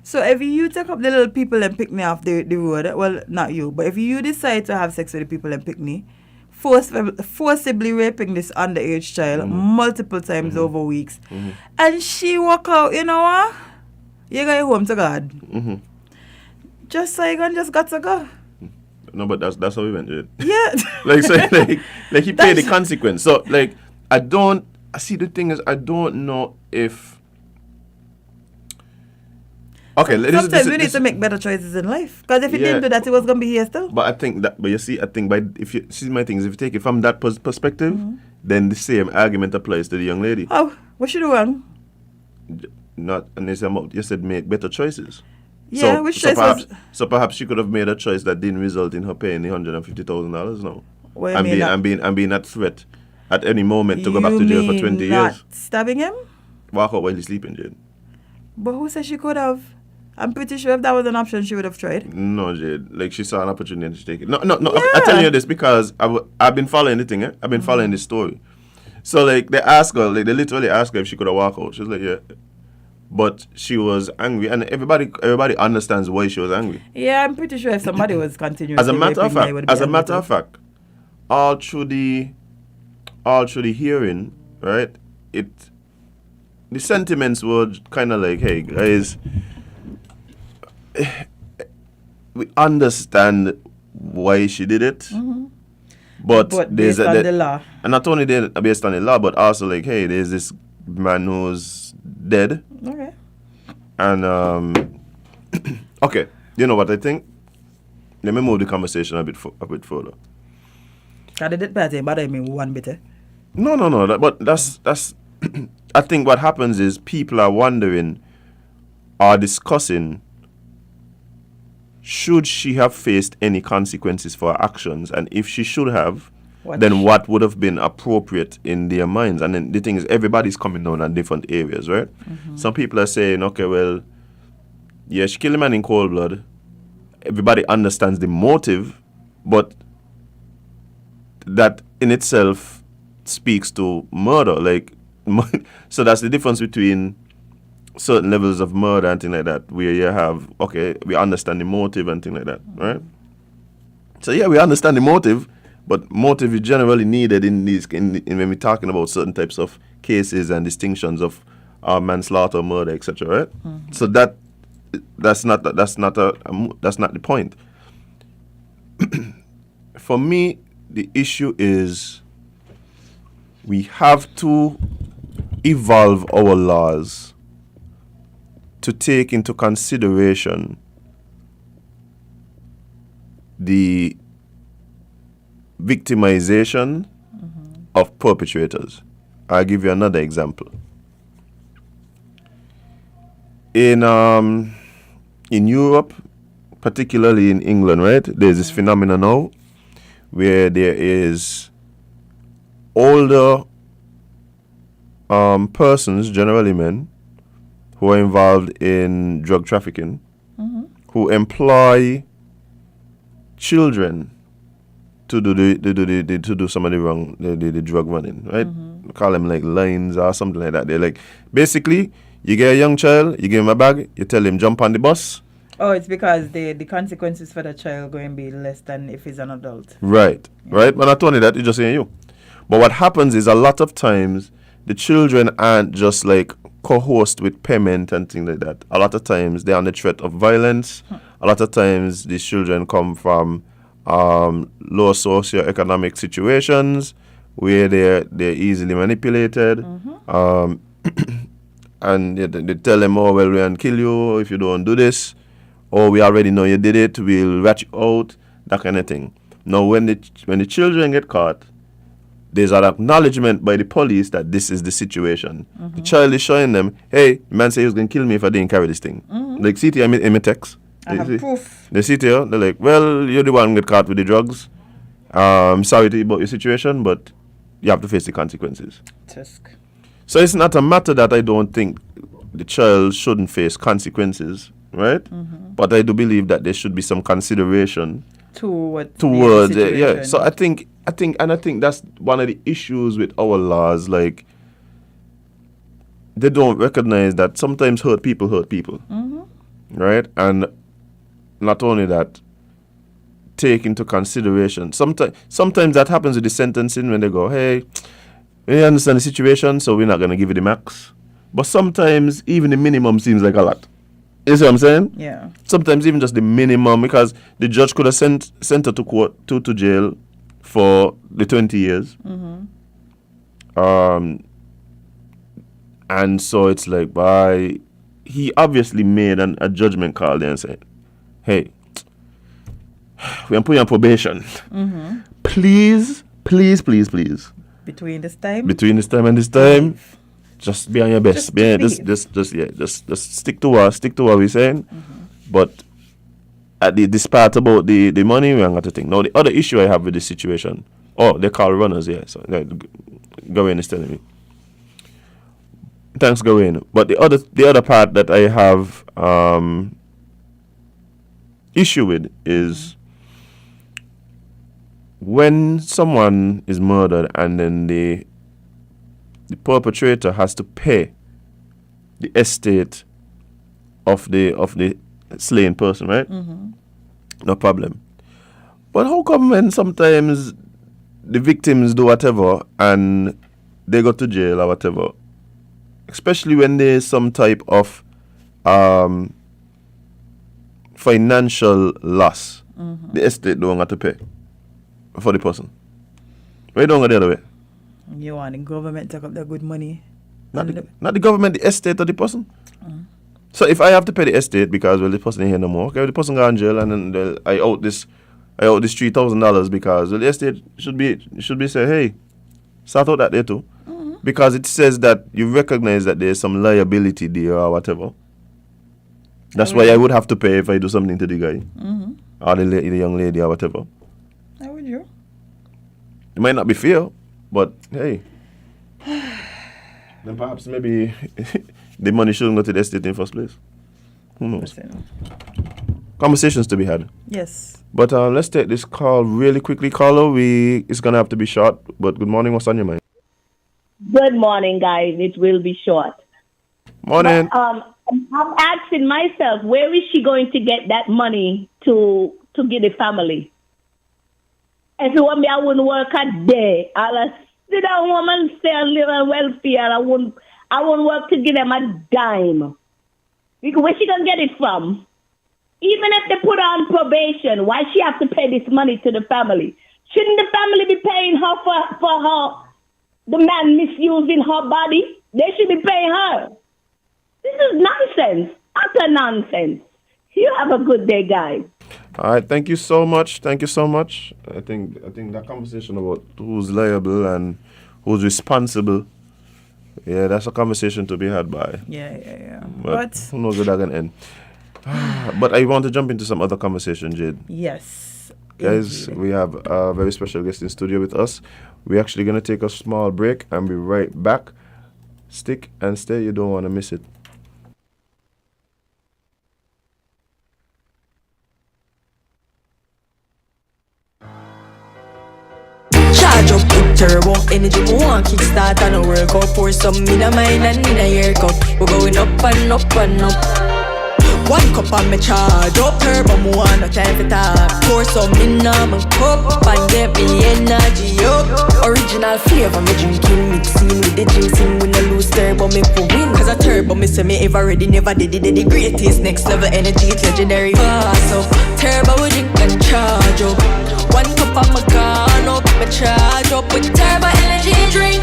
So if you take up the little people and pick me off the road, well, not you, but if you decide to have sex with the people and pick me, forcibly raping this underage child multiple times over weeks, and she walk out, you know what? You go home to God. Just so you just got to go. No, but that's how we went, Jade. Yeah. He paid the consequence. So I see the thing is I don't know if. Okay, sometimes we need to make better choices in life. Because if he didn't do that, he was gonna be here still. But I think if you see my things, if you take it from that perspective, then the same argument applies to the young lady. Oh, what she do wrong? Not unless you said make better choices. Yeah, so perhaps she could have made a choice that didn't result in her paying the $150,000 now. And being at threat at any moment to go back to jail for 20 years. Stabbing him? Walk out while he's sleeping, Jade. But who said she could have? I'm pretty sure if that was an option, she would have tried. No, Jade. She saw an opportunity to take it. No. Yeah. I'm telling you this because I've been following the thing. I've been following this story. So, they asked her, they literally asked her if she could have walked out. She was like, yeah. But she was angry, and everybody understands why she was angry. Yeah, I'm pretty sure if somebody was continuing. As a matter of fact, all through the hearing, right? The sentiments were kind of like, hey guys, we understand why she did it, but there's based on the law, and not only based on the law, but also like, hey, there's this man who's dead. Okay. And okay, you know what I think? Let me move the conversation a bit further. Can I did better, but I mean one bit. No. But that's. I think what happens is people are wondering, are discussing should she have faced any consequences for her actions? And if she should have, What then what would have been appropriate in their minds? And then the thing is, everybody's coming down on different areas, right? Some people are saying, okay, well, yeah, she killed a man in cold blood. Everybody understands the motive, but that in itself speaks to murder. Like, so that's the difference between certain levels of murder and things like that, where you have, okay, we understand the motive and things like that, right? So yeah, we understand the motive, but motive is generally needed in these in when we're talking about certain types of cases and distinctions of manslaughter, murder, etc. Right? So that's not the point. For me, the issue is we have to evolve our laws to take into consideration the victimization of perpetrators. I'll give you another example. In Europe, particularly in England, right, there's this phenomenon now where there is older persons, generally men, who are involved in drug trafficking, who employ children to do some of the drug running, right? We call them like lines or something like that. They're like, basically, you get a young child, you give him a bag, you tell him jump on the bus. Oh, it's because the consequences for the child going to be less than if he's an adult. Right, right. But not only that, it's just saying you. But what happens is a lot of times the children aren't just like coerced with payment and things like that. A lot of times they're under threat of violence. A lot of times these children come from low socioeconomic situations where they're easily manipulated. And they tell them, oh, well, we're going to kill you if you don't do this. Or we already know you did it, we'll rat you out, that kind of thing. Now, when the children get caught, there's an acknowledgement by the police that this is the situation. The child is showing them, hey, the man said he was going to kill me if I didn't carry this thing. Like, see it here in my text. I have proof. They sit here, they're like, well, you're the one who get caught with the drugs. I'm sorry to you about your situation, but you have to face the consequences. Tusk. So it's not a matter that I don't think the child shouldn't face consequences, right? But I do believe that there should be some consideration towards yeah. So I think that's one of the issues with our laws. Like, they don't recognize that sometimes hurt people, right? And not only that, take into consideration. Sometimes that happens with the sentencing when they go, hey, we understand the situation, so we're not going to give you the max. But sometimes even the minimum seems like a lot. You see what I'm saying? Yeah. Sometimes even just the minimum, because the judge could have sent her to court, to jail for the 20 years. And so it's like, he obviously made a judgment call there and said, hey, we're going to put you on probation. Please. Between this time and this time, just be on your best. Just stick to what we're saying. But at this part about the money, we ain't got to think. Now, the other issue I have with this situation, they call runners, yeah. So Gawain is telling me. Thanks, Gawain. But the other part that I have issue with is when someone is murdered and then the perpetrator has to pay the estate of the slain person, right? No problem. But how come when sometimes the victims do whatever and they go to jail or whatever, especially when there's some type of financial loss, the estate don't have to pay for the person? Why don't go the other way? You want the government to take up the good money? Not the government, the estate of the person. So if I have to pay the estate because, well, the person ain't here no more, okay, the person got in jail and then I owe this $3,000 because, well, the estate should be say, hey, start out that there too. Because it says that you recognize that there's some liability there or whatever. That's why I would have to pay if I do something to the guy. Or the young lady or whatever. How would you? It might not be fair, but hey. Then perhaps maybe the money shouldn't go to the estate in the first place. Who knows? Conversations to be had. Yes. But let's take this call really quickly. Caller, it's going to have to be short. But good morning. What's on your mind? Good morning, guys. It will be short. Morning. But, I'm asking myself, where is she going to get that money to give the family? If you want me, I wouldn't work a day. I'll sit down, woman, stay and live on welfare. I won't work to give them a dime. Because where she gonna get it from? Even if they put her on probation, why she have to pay this money to the family? Shouldn't the family be paying her for her, the man misusing her body? They should be paying her. This is nonsense. Utter nonsense. You have a good day, guys. All right, thank you so much. Thank you so much. I think that conversation about who's liable and who's responsible, yeah, that's a conversation to be had by. Yeah. But who knows where that can end. But I want to jump into some other conversation, Jade. Yes. Guys, indeed. we have a very special guest in studio with us. We're actually going to take a small break and be right back. Stick and stay. You don't want to miss it. Charge up with turbo energy, we want kickstart and a workout. For some in a mind and in a haircut. We're going up and up and up. One cup and me charge up, turbo, me want no time for talk. Pour some in my cup and get me energy up. Original flavor, me drinking, mixing with the juicing. We no lose turbo, me for win. Cause a turbo, me say me ever ready, never did it. The greatest, next level energy, it's legendary. Pass up, turbo, we drink and charge up. One cup and me gone up, me charge up with turbo energy drink.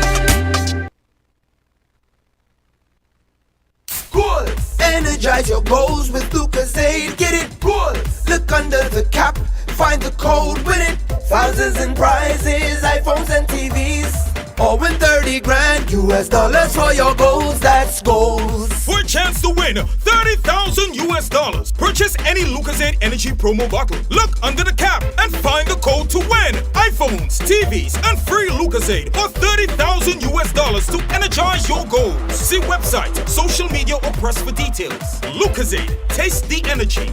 Cool. Energize your goals with Lucozade. Get it cool. Look under the cap, find the code with it. Thousands in prizes, iPhones and TVs. Or win 30 grand US dollars for your goals. That's goals. For a chance to win $30,000 US. Purchase any Lucozade Energy promo bottle. Look under the cap and find the code to win iPhones, TVs, and free Lucozade or $30,000 US to energize your goals. See website, social media, or press for details. Lucozade, taste the energy.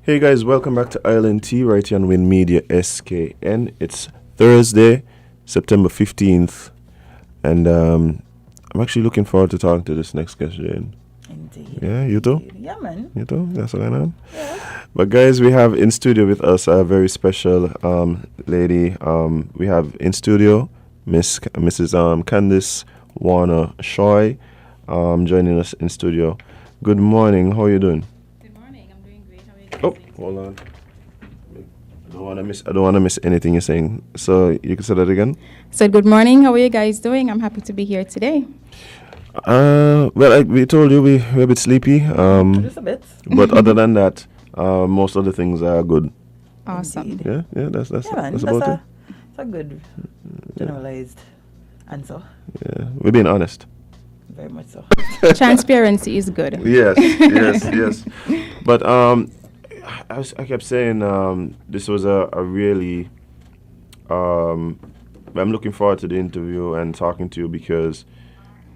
Hey guys, welcome back to Island Tea right here on Win Media SKN. It's Thursday, September 15th, and I'm actually looking forward to talking to this next guest, Jane. Indeed. Yeah, you too? Yeah, man. You too? That's what's going on? Yeah. But guys, we have in studio with us a very special lady. We have in studio Mrs. Candace Warner Shoy joining us in studio. Good morning. How are you doing? Oh, hold on. I don't want to miss anything you're saying. So you can say that again. So good morning. How are you guys doing? I'm happy to be here today. Well, we told you we're a bit sleepy. Just a bit. But other than that, most of the things are good. Awesome. Yeah, that's Man, that's about it. It's a good generalized answer. Yeah, we're being honest. Very much so. Transparency is good. Yes. But I kept saying this was a really I'm looking forward to the interview and talking to you because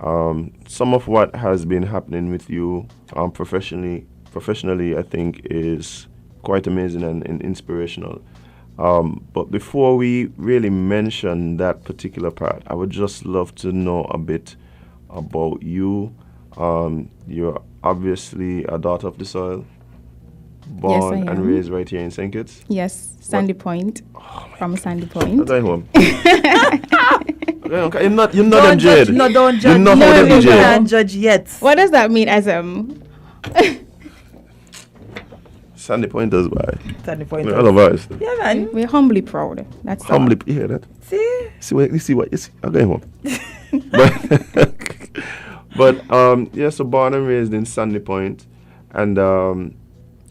some of what has been happening with you professionally, I think is quite amazing and inspirational. But before we really mention that particular part, I would just love to know a bit about you. You're obviously a daughter of the soil, born and raised right here in St. Kitts. Yes, Sandy Point. From Sandy Point. I'm going home. You're not them Jade. No, don't judge. You're not them You Jade. can't judge yet. What does that mean as Sandy Pointers, why? Sandy Point. I love ours. Yeah, man. We're humbly proud. That's Humbly, you hear that? See? See what? I'm going home. But so born and raised in Sandy Point, and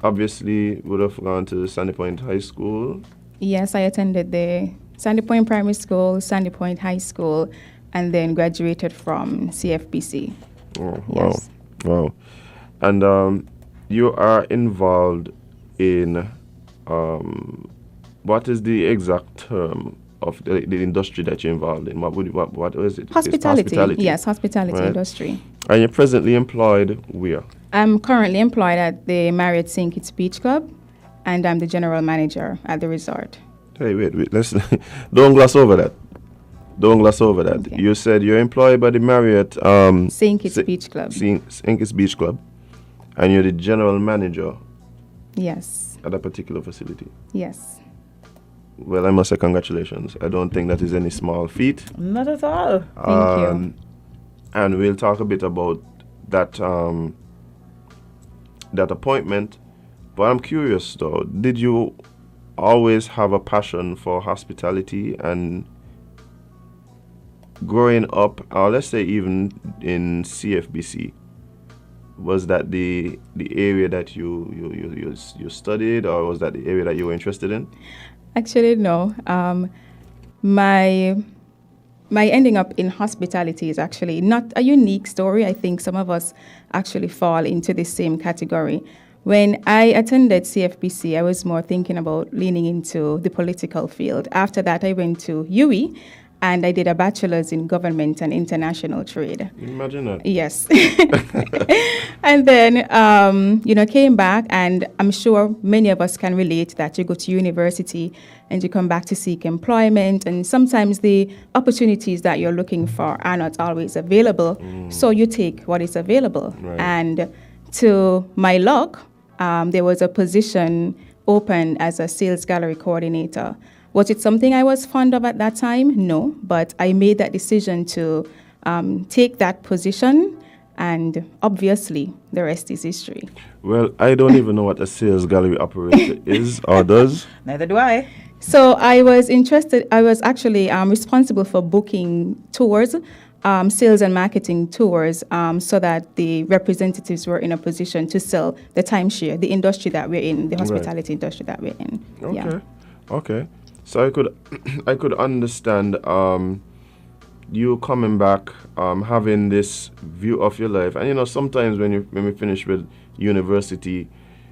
obviously would have gone to Sandy Point High School. Yes, I attended the Sandy Point Primary School, Sandy Point High School, and then graduated from CFBC. Oh, Yes. wow. And you are involved in what is the exact term of the industry that you're involved in? What is it? Hospitality. Yes, hospitality Right. industry. And you're presently employed where? I'm currently employed at the Marriott St. Kitts Beach Club, and I'm the general manager at the resort. Hey, wait. Let's don't gloss over that. Okay. You said you're employed by the Marriott St. Kitts Beach Club. St. Kitts Beach Club, and you're the general manager Yes. at a particular facility. Yes. Well, I must say congratulations. I don't think that is any small feat. Not at all. Thank you. And we'll talk a bit about that that appointment. But I'm curious though, did you always have a passion for hospitality? And growing up, or let's say even in CFBC, was that the area that you studied, or was that the area that you were interested in? Actually, no. My ending up in hospitality is actually not a unique story. I think some of us actually fall into the same category. When I attended CFBC, I was more thinking about leaning into the political field. After that, I went to UWI, and I did a bachelor's in government and international trade. Imagine that. Yes. And then, came back, and I'm sure many of us can relate that you go to university and you come back to seek employment, and sometimes the opportunities that you're looking for are not always available. So you take what is available. Right. And to my luck, there was a position open as a sales gallery coordinator. Was it something I was fond of at that time? No, but I made that decision to take that position, and obviously the rest is history. Well, I don't even know what a sales gallery operator is or does. Neither do I. So I was actually responsible for booking tours, sales and marketing tours, so that the representatives were in a position to sell the timeshare, the industry that we're in, the hospitality industry that we're in. Okay. So I could understand you coming back, having this view of your life, and sometimes when we finish with university,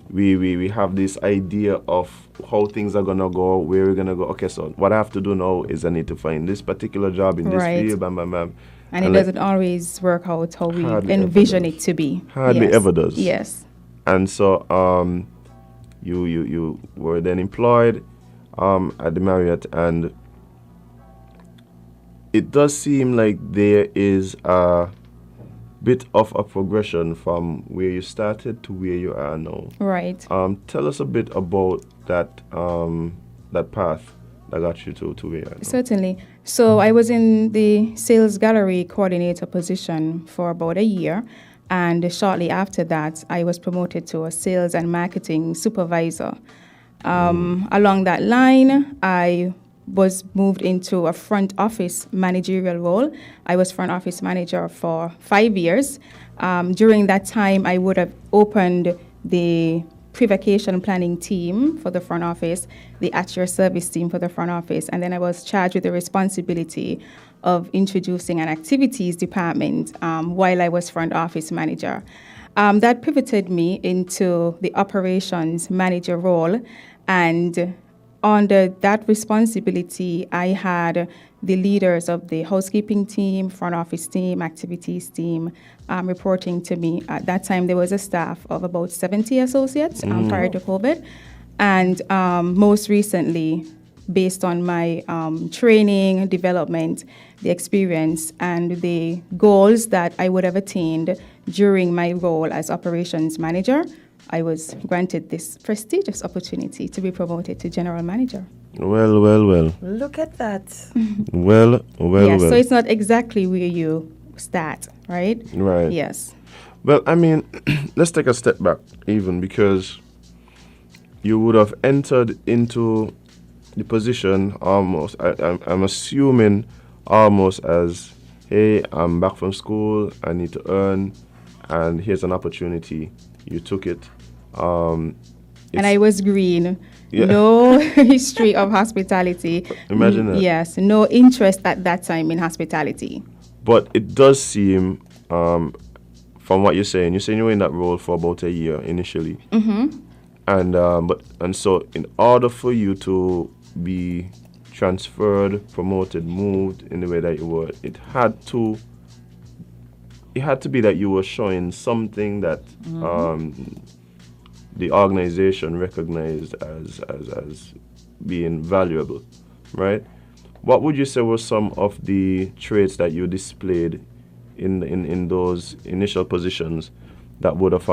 we have this idea of how things are gonna go, where we're gonna go. Okay, so what I have to do now is I need to find this particular job in this field, bam, bam, bam. And it doesn't always work out how we envision it to be. Hardly ever does. Yes. And so you were then employed at the Marriott, and it does seem like there is a bit of a progression from where you started to where you are now. Right. Tell us a bit about that that path that got you to where you are now. Certainly. So I was in the sales gallery coordinator position for about a year, and shortly after that, I was promoted to a sales and marketing supervisor. Along that line, I was moved into a front office managerial role. I was front office manager for 5 years. During that time, I would have opened the pre-vacation planning team for the front office, the at-your service team for the front office, and then I was charged with the responsibility of introducing an activities department while I was front office manager. That pivoted me into the operations manager role, and under that responsibility, I had the leaders of the housekeeping team, front office team, activities team reporting to me. At that time, there was a staff of about 70 associates prior to COVID. And most recently, based on my training, development, the experience, and the goals that I would have attained during my role as operations manager, I was granted this prestigious opportunity to be promoted to general manager. Well. Look at that. Well. So it's not exactly where you start, right? Right. Yes. Well, I mean, let's take a step back even, because you would have entered into the position almost, I'm assuming, almost as, hey, I'm back from school, I need to earn, and here's an opportunity. You took it. And I was green. Yeah. No history of hospitality. Imagine that. Yes, no interest at that time in hospitality. But it does seem, from what you're saying you were in that role for about a year initially. Mm-hmm. And so in order for you to be transferred, promoted, moved in the way that you were, it had to be that you were showing something that the organization recognized as being valuable, right? What would you say were some of the traits that you displayed in those initial positions that would have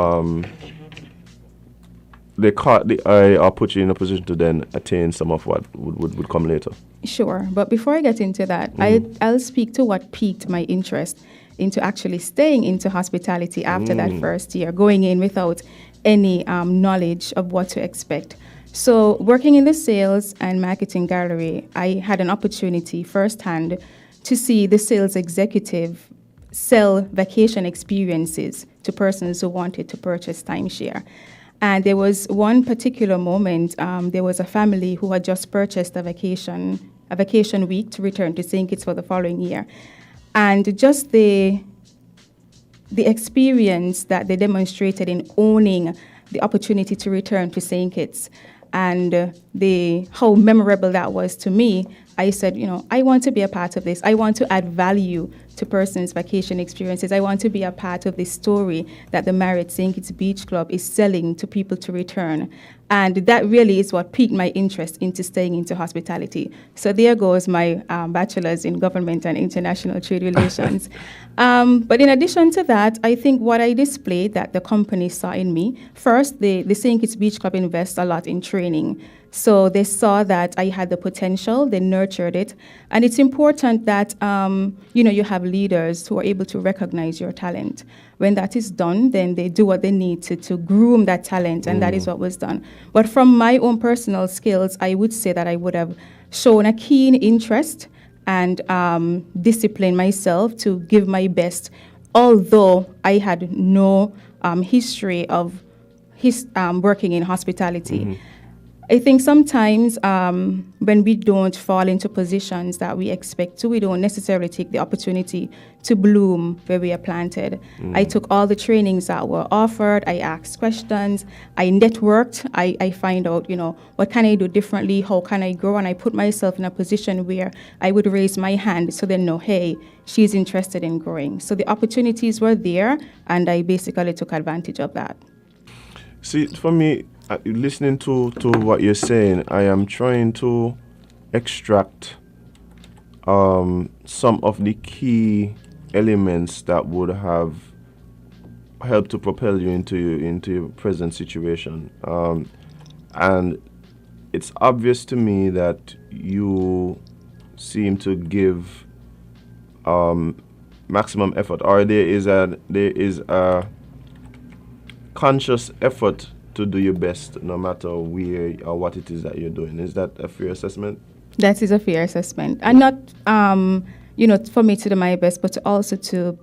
they caught the eye or put you in a position to then attain some of what would come later? Sure, but before I get into that, I'll speak to what piqued my interest into actually staying into hospitality after that first year, going in without any knowledge of what to expect. So working in the sales and marketing gallery, I had an opportunity firsthand to see the sales executive sell vacation experiences to persons who wanted to purchase timeshare. And there was one particular moment, there was a family who had just purchased a vacation week to return to St. Kitts for the following year. And just the experience that they demonstrated in owning the opportunity to return to St. Kitts and how memorable that was to me, I said, I want to be a part of this. I want to add value to persons' vacation experiences. I want to be a part of this story that the Marriott St. Kitts Beach Club is selling to people to return. And that really is what piqued my interest into staying into hospitality. So there goes my bachelor's in government and international trade relations. But in addition to that, I think what I displayed that the company saw in me, first, the St. Kitts Beach Club invests a lot in training. So they saw that I had the potential, they nurtured it. And it's important that, you have leaders who are able to recognize your talent. When that is done, then they do what they need to groom that talent, and that is what was done. But from my own personal skills, I would say that I would have shown a keen interest and discipline myself to give my best, although I had no history of working in hospitality. I think sometimes when we don't fall into positions that we expect to, we don't necessarily take the opportunity to bloom where we are planted. I took all the trainings that were offered. I asked questions. I networked. I find out, what can I do differently? How can I grow? And I put myself in a position where I would raise my hand so they know, hey, she's interested in growing. So the opportunities were there, and I basically took advantage of that. See, for me, listening to what you're saying, I am trying to extract some of the key elements that would have helped to propel you into your present situation. And it's obvious to me that you seem to give maximum effort, or there is a conscious effort to do your best no matter where or what it is that you're doing. Is that a fair assessment? That is a fair assessment. And not, for me to do my best, but also to,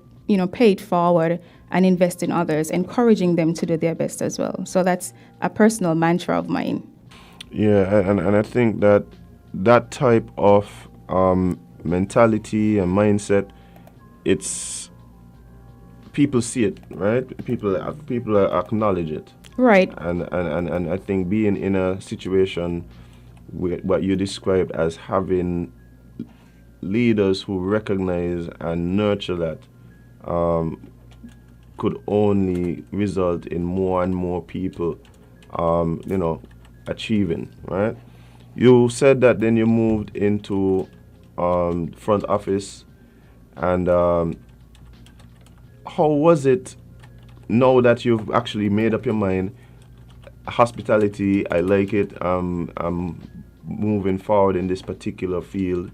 pay it forward and invest in others, encouraging them to do their best as well. So that's a personal mantra of mine. Yeah, and I think that type of mentality and mindset, it's people see it, right? People acknowledge it, right? And I think being in a situation with what you described as having leaders who recognize and nurture that could only result in more and more people, achieving, right? You said that then you moved into front office, and how was it now that you've actually made up your mind? Hospitality, I like it. I'm moving forward in this particular field.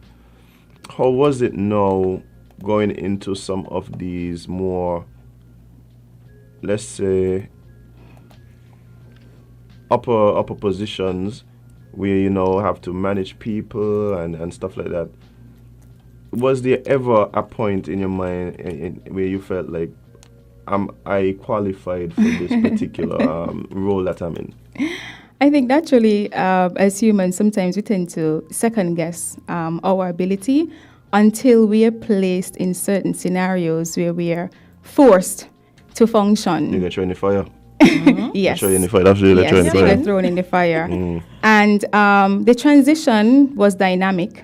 How was it now going into some of these more, let's say, upper positions where you have to manage people and stuff like that? Was there ever a point in your mind where you felt like, am I qualified for this particular role that I'm in? I think naturally, as humans, sometimes we tend to second guess our ability until we are placed in certain scenarios where we are forced to function. You get thrown in the fire. Yes. Thrown in the fire. That's really yes, thrown in the fire. They get thrown in the fire. And the transition was dynamic,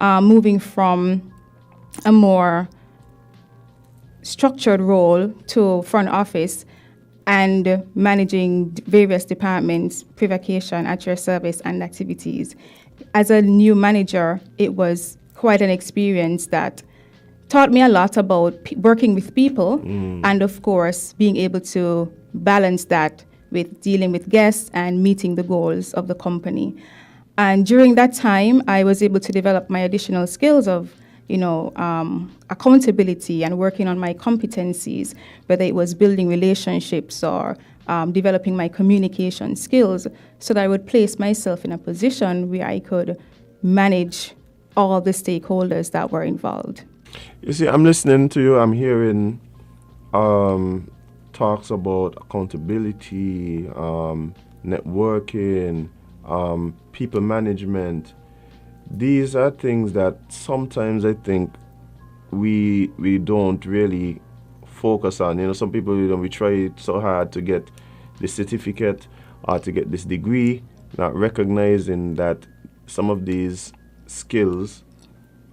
moving from a more structured role to front office and managing various departments, pre-vacation, at your service, and activities. As a new manager, it was quite an experience that taught me a lot about working with people and, of course, being able to balance that with dealing with guests and meeting the goals of the company. And during that time, I was able to develop my additional skills of accountability and working on my competencies, whether it was building relationships or developing my communication skills, so that I would place myself in a position where I could manage all the stakeholders that were involved. You see, I'm listening to you, I'm hearing talks about accountability, networking, people management. These are things that sometimes I think we don't really focus on. Some people, we try so hard to get the certificate or to get this degree, not recognizing that some of these skills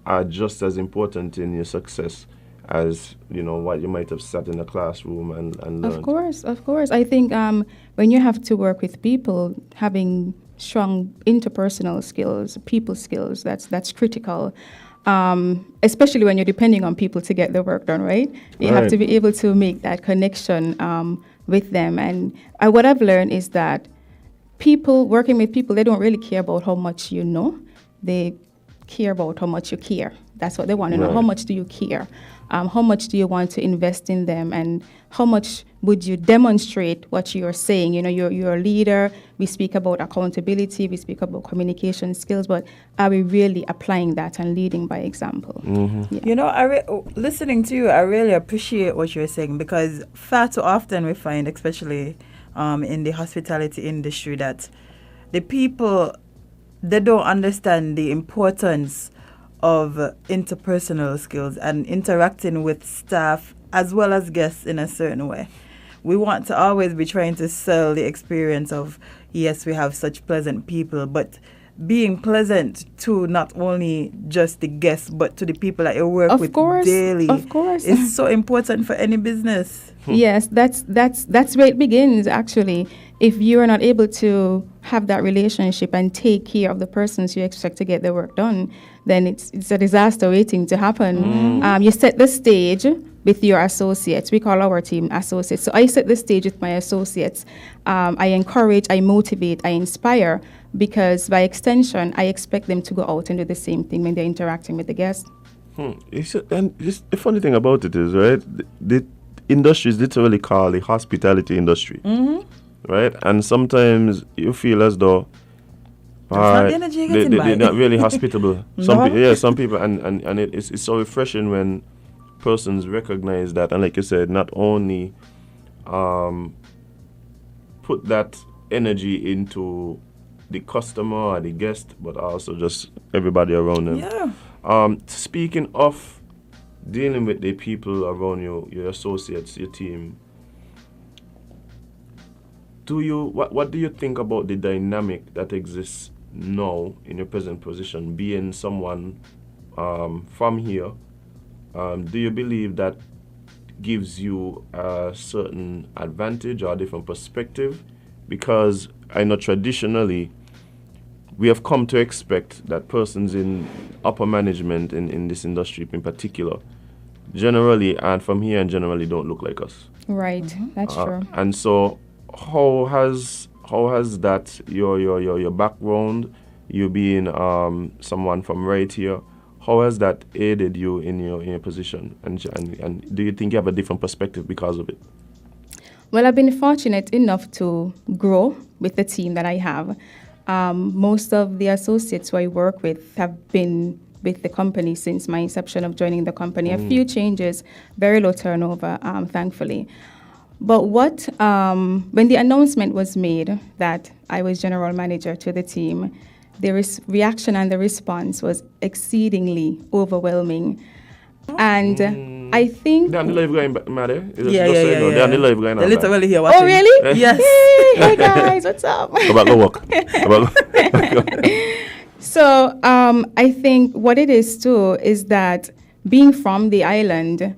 are just as important in your success as what you might have sat in a classroom and learned. Of course. I think when you have to work with people, having strong interpersonal skills, people skills, that's critical. Especially when you're depending on people to get the work done, right? You have to be able to make that connection with them. And what I've learned is that working with people, they don't really care about how much you know. They care about how much you care. That's what they want to know. How much do you care? How much do you want to invest in them? And how much would you demonstrate what you're saying? You're a leader. We speak about accountability. We speak about communication skills. But are we really applying that and leading by example? Mm-hmm. Yeah. Listening to you, I really appreciate what you're saying, because far too often we find, especially in the hospitality industry, that the people, they don't understand the importance of interpersonal skills and interacting with staff as well as guests in a certain way. We want to always be trying to sell the experience of, yes, we have such pleasant people, but being pleasant to not only just the guests, but to the people that you work with daily. Of course. Is so important for any business. Yes, that's where it begins, actually. If you are not able to have that relationship and take care of the persons you expect to get the work done, then it's a disaster waiting to happen. You set the stage with your associates. We call our team associates. So I set the stage with my associates. I encourage, I motivate, I inspire, because by extension, I expect them to go out and do the same thing when they're interacting with the guests. And just the funny thing about it is, right, the industry is literally called the hospitality industry, right? And sometimes you feel as though That's not the energy you're getting by. They're not really hospitable. No. Some people, and it's so refreshing when persons recognize that, and like you said, not only put that energy into the customer or the guest, but also just everybody around them. Yeah. Speaking of dealing with the people around you, your associates, your team, what do you think about the dynamic that exists now in your present position, being someone from here? Do you believe that gives you a certain advantage or a different perspective? Because I know traditionally we have come to expect that persons in upper management in this industry in particular generally aren't from here and generally don't look like us. Right, that's true. And so how has that your background, you being someone from right here, how has that aided you in your position? And do you think you have a different perspective because of it? Well, I've been fortunate enough to grow with the team that I have. Most of the associates who I work with have been with the company since my inception of joining the company. A few changes, very low turnover, thankfully. But when the announcement was made that I was general manager to the team, the reaction and the response was exceedingly overwhelming. And I think... They're on the live going, Maddie. Yeah. They're on the live going. They're literally here watching. Oh, really? Yes. Hey, guys, what's up? About the work. So I think what it is, too, is that being from the island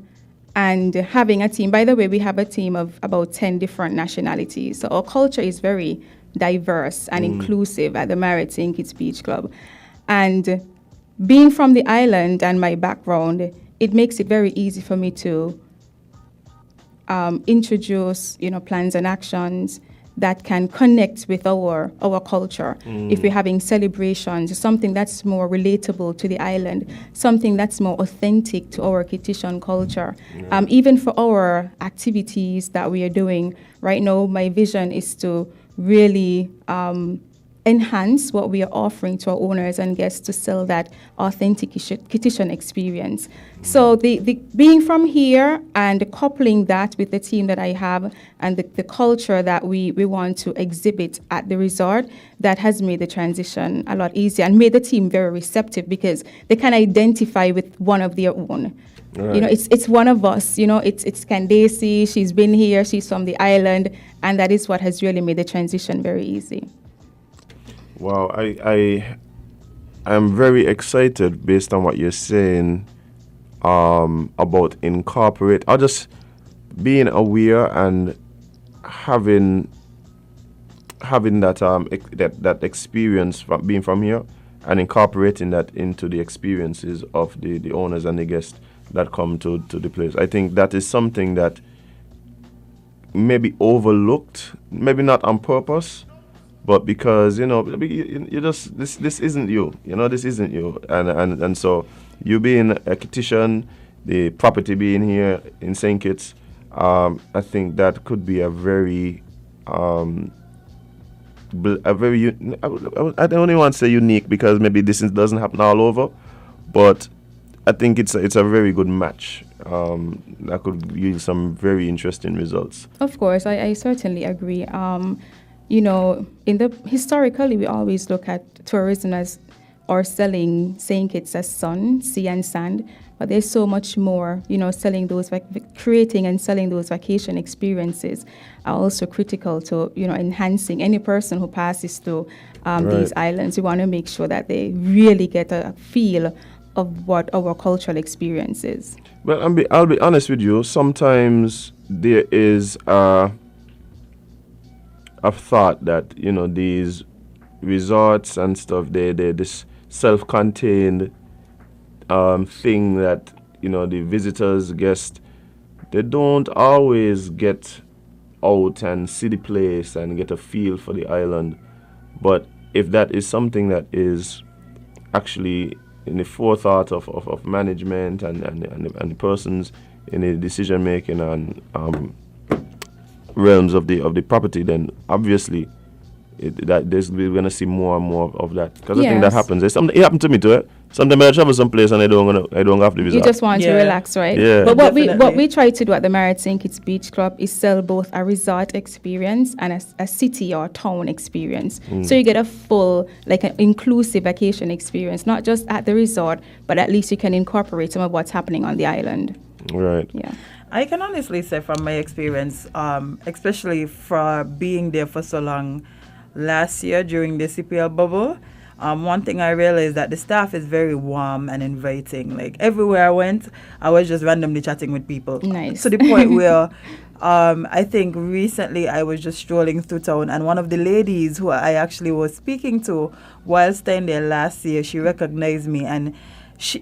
and having a team... By the way, we have a team of about 10 different nationalities. So our culture is very diverse and inclusive at the Marriott St. Kitts Beach Club. And being from the island and my background, it makes it very easy for me to introduce, plans and actions that can connect with our culture. If we're having celebrations, something that's more relatable to the island, something that's more authentic to our Kittitian culture. Even for our activities that we are doing right now, my vision is to really enhance what we are offering to our owners and guests to sell that authentic Kittitian experience. So the being from here and coupling that with the team that I have and the culture that we want to exhibit at the resort, that has made the transition a lot easier and made the team very receptive because they can identify with one of their own. Right. It's one of us. It's Candace. She's been here. She's from the island, and that is what has really made the transition very easy. Wow, I'm very excited based on what you're saying about incorporate. Or just being aware and having that experience from being from here and incorporating that into the experiences of the owners and the guests that come to the place. I think that is something that may be overlooked, maybe not on purpose, but because you just this isn't you, this isn't you, and so you being a Kittitian, the property being here in St. Kitts, I think that could be a very I don't only want to say unique because maybe this doesn't happen all over, but I think it's a very good match that could yield some very interesting results. Of course, I certainly agree. Historically, we always look at tourism as or selling St. Kitts as sun, sea and sand, but there's so much more. Selling those, creating and selling those vacation experiences are also critical to, enhancing any person who passes through these islands. We want to make sure that they really get a feel of what our cultural experience is. Well, I'll be honest with you. Sometimes there is I've thought that these resorts and stuff, they're this self-contained thing that the visitors, guests, they don't always get out and see the place and get a feel for the island. But if that is something that is actually in the forethought of management and the persons in the decision making and realms of the property, then obviously we're gonna see more and more of that, because I think that happens. It happened to me too. Sometimes I travel someplace and I don't have the visa. You just want to relax, right? Yeah. But what we try to do at the Marriott St. Kitts Beach Club is sell both a resort experience and a city or town experience. So you get a full, like an inclusive vacation experience, not just at the resort, but at least you can incorporate some of what's happening on the island. Right. Yeah. I can honestly say from my experience, especially for being there for so long last year during the CPL bubble, one thing I realized that the staff is very warm and inviting. Like everywhere I went, I was just randomly chatting with people. Nice. To the point where I think recently I was just strolling through town, and one of the ladies who I actually was speaking to while staying there last year, she recognized me, and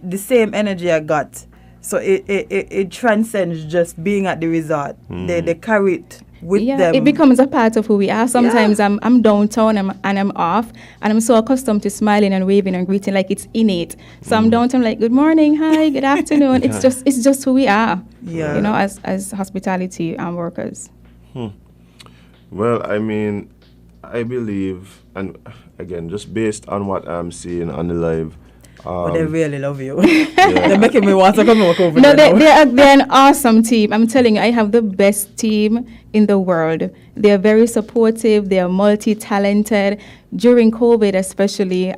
the same energy I got. So it transcends just being at the resort. They carry it with them. It becomes a part of who we are. Sometimes I'm downtown and I'm off, and I'm so accustomed to smiling and waving and greeting, like it's innate. So I'm downtown, like good morning, hi, good afternoon. It's just who we are. Yeah. You know, as hospitality workers. Well, I mean, I believe, and again, just based on what I'm seeing on the live. They really love you. They're making me want to come work over there. They're an awesome team. I'm telling you, I have the best team in the world. They're very supportive. They're multi-talented. During COVID especially,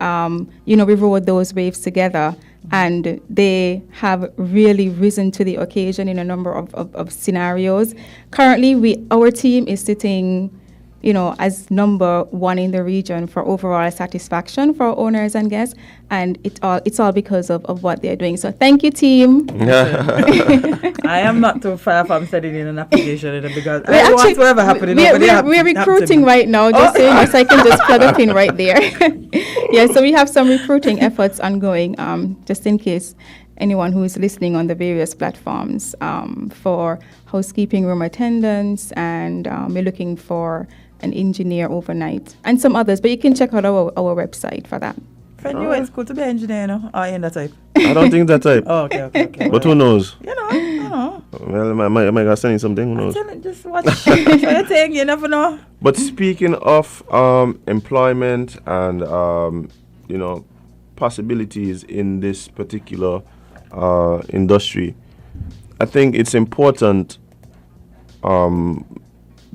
we rode those waves together. And they have really risen to the occasion in a number of scenarios. Currently, our team is sitting as number one in the region for overall satisfaction for our owners and guests, and it's all because of what they're doing. So thank you, team. I am not too far from sending in an application because I don't want whatever happening. We're recruiting right now, just saying, so I can just plug up in right there. Yeah, so we have some recruiting efforts ongoing, just in case anyone who is listening on the various platforms, for housekeeping room attendants, and we're looking for an engineer overnight and some others, but you can check out our website for that. Friend, you went school to be an engineer, you know? Or in that type? I don't think that type. Oh, okay. But who knows? You know. Well, am I gonna send you something? Who knows? Just watch your thing, you never know. But speaking of employment and possibilities in this particular industry, I think it's important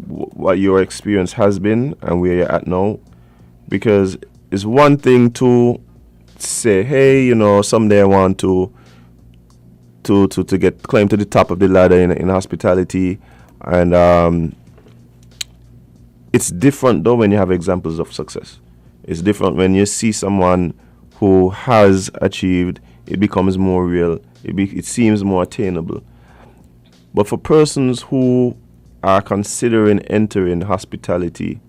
what your experience has been and where you're at now, because it's one thing to say, hey, someday I want to get climb to the top of the ladder in hospitality, and it's different though when you have examples of success. It's different when you see someone who has achieved. It becomes more real. It seems more attainable. But for persons who are considering entering hospitality,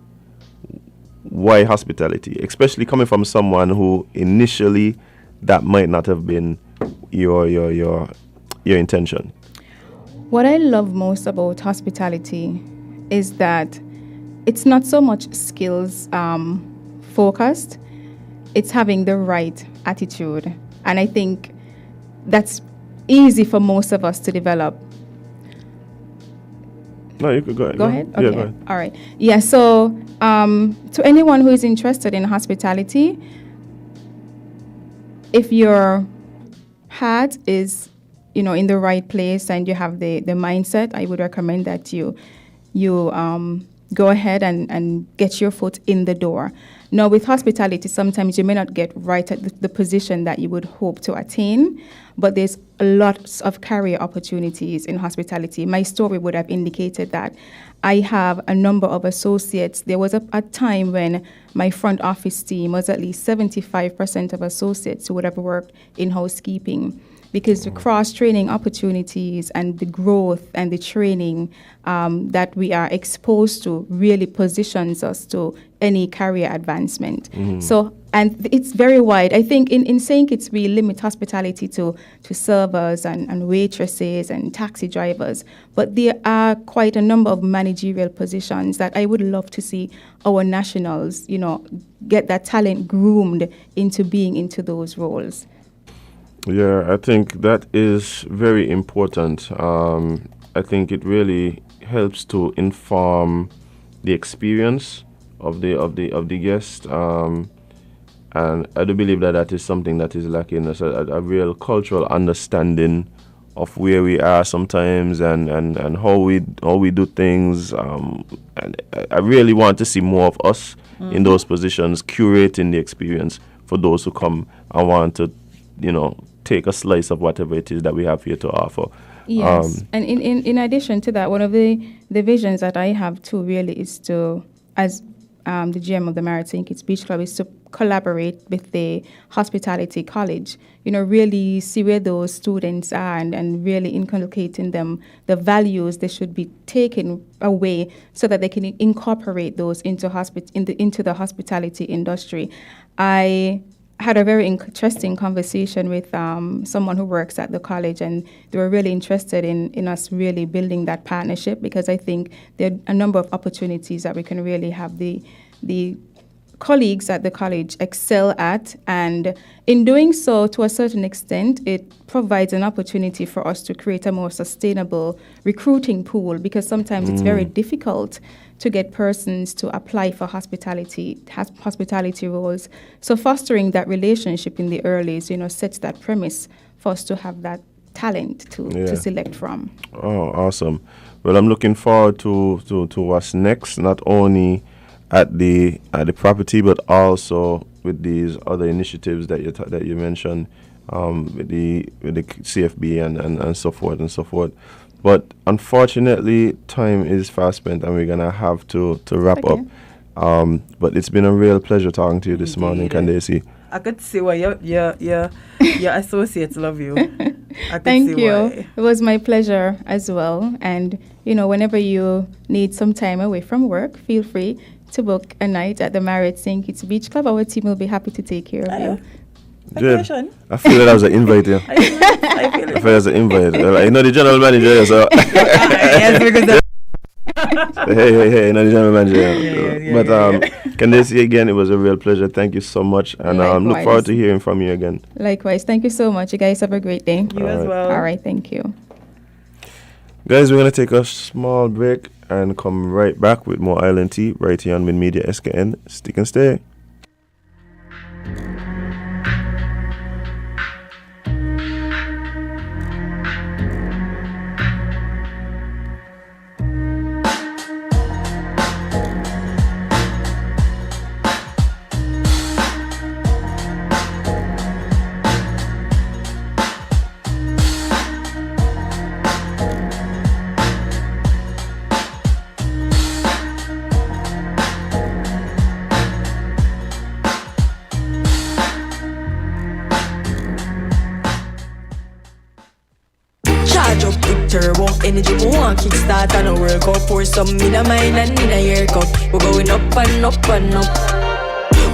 why hospitality? Especially coming from someone who initially that might not have been your intention. What I love most about hospitality is that it's not so much skills focused, it's having the right attitude. And I think that's easy for most of us to develop. No, you could go ahead. Go ahead? Yeah, Okay. go ahead. All right. Yeah, so to anyone who is interested in hospitality, if your heart is, in the right place and you have the mindset, I would recommend that you go ahead and get your foot in the door. Now, with hospitality, sometimes you may not get right at the position that you would hope to attain, but there's lots of career opportunities in hospitality. My story would have indicated that. I have a number of associates. There was a time when my front office team was at least 75% of associates who would have worked in housekeeping, because the cross-training opportunities and the growth and the training that we are exposed to really positions us to any career advancement. So, and it's very wide. I think in St. Kitts, we limit hospitality to servers and waitresses and taxi drivers, but there are quite a number of managerial positions that I would love to see our nationals, get that talent groomed into being into those roles. Yeah, I think that is very important. I think it really helps to inform the experience the guest. And I do believe that is something that is lacking, a real cultural understanding of where we are sometimes and how we do things. And I really want to see more of us in those positions, curating the experience for those who come and want to, take a slice of whatever it is that we have here to offer. Yes, and in addition to that, one of the visions that I have too really is to, as the GM of the Marriott St. Kitts Beach Club, is to collaborate with the hospitality college, really see where those students are and really inculcate in them the values they should be taken away so that they can incorporate those into the hospitality industry. I had a very interesting conversation with someone who works at the college, and they were really interested in us really building that partnership, because I think there are a number of opportunities that we can really have the colleagues at the college excel at, and in doing so, to a certain extent, it provides an opportunity for us to create a more sustainable recruiting pool, because sometimes it's very difficult to get persons to apply for hospitality roles. So fostering that relationship in the early, sets that premise for us to have that talent to select from. Oh, awesome. Well, I'm looking forward to what's next, not only at the property, but also with these other initiatives that you mentioned, with the CFB and so forth and so forth. But unfortunately, time is fast spent, and we're gonna have to wrap up. But it's been a real pleasure talking to you this morning, Candace. I could see why your associates love you. Thank you. Why. It was my pleasure as well. And whenever you need some time away from work, feel free to book a night at the Marriott St. Kitts Beach Club. Our team will be happy to take care of you. Jed, I feel that was an invite here. I feel it as an invite. The general manager, so. Yes, because hey, the general manager. But Candace, again, it was a real pleasure. Thank you so much, and look forward to hearing from you again. Likewise, thank you so much. You guys have a great day. You as well. All right, thank you. Guys, we're gonna take a small break and come right back with more Island Tea right here on Win Media SKN. Stick and stay. Turbo energy, we want kickstart and a workout. Pour some in a mind and in a year cup. We're going up and up and up.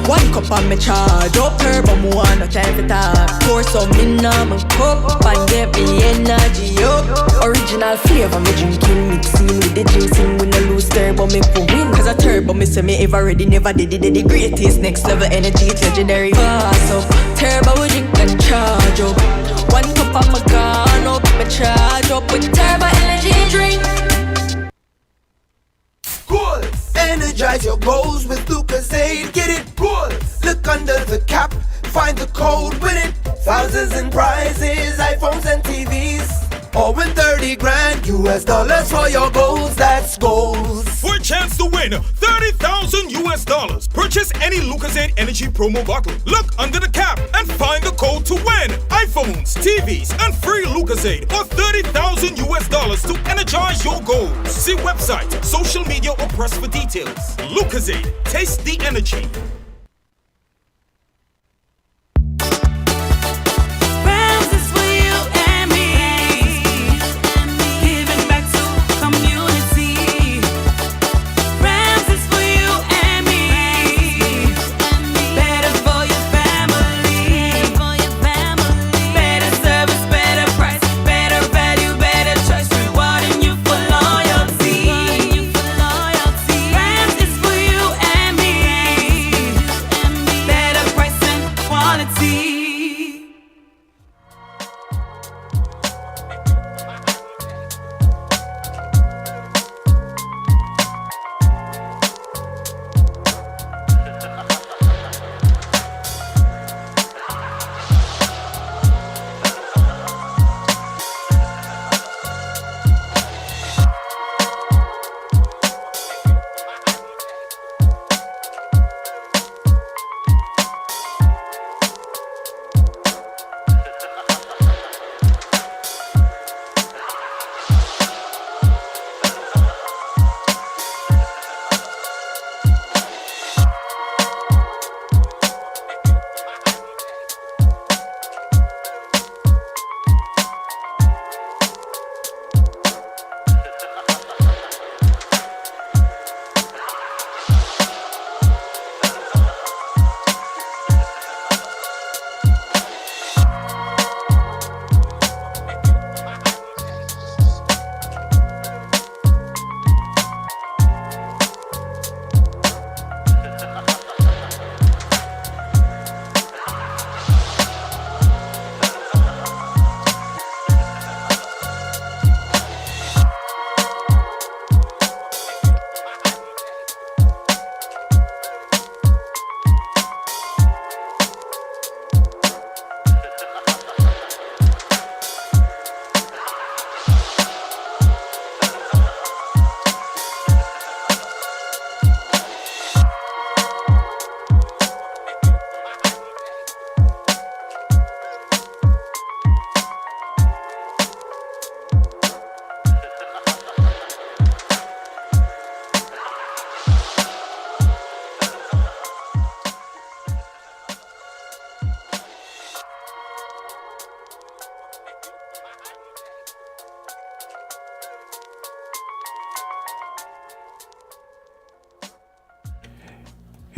One cup on me charge up, turbo, me want no time for talk. Pour some in a my cup and get me energy up. Original flavor, me drinking, mixing with the juicing. We no lose turbo, me for win. Cause a turbo, me say me ever ready, never did it. The greatest, next level energy, it's legendary. Pass up, turbo, we drink and charge up. One cup of my gun up, me charge up with turbo energy drink. Cool, energize your goals with Lucozade. Get it cool. Look under the cap, find the code, win it. Thousands in prizes, iPhones and TVs. Or win 30 grand US dollars for your goals. That's goals. For a chance to win $30,000 US. Purchase any Lucozade Energy promo bottle. Look under the cap and find the code to win iPhones, TVs, and free Lucozade or $30,000 US to energize your goals. See website, social media, or press for details. Lucozade, taste the energy.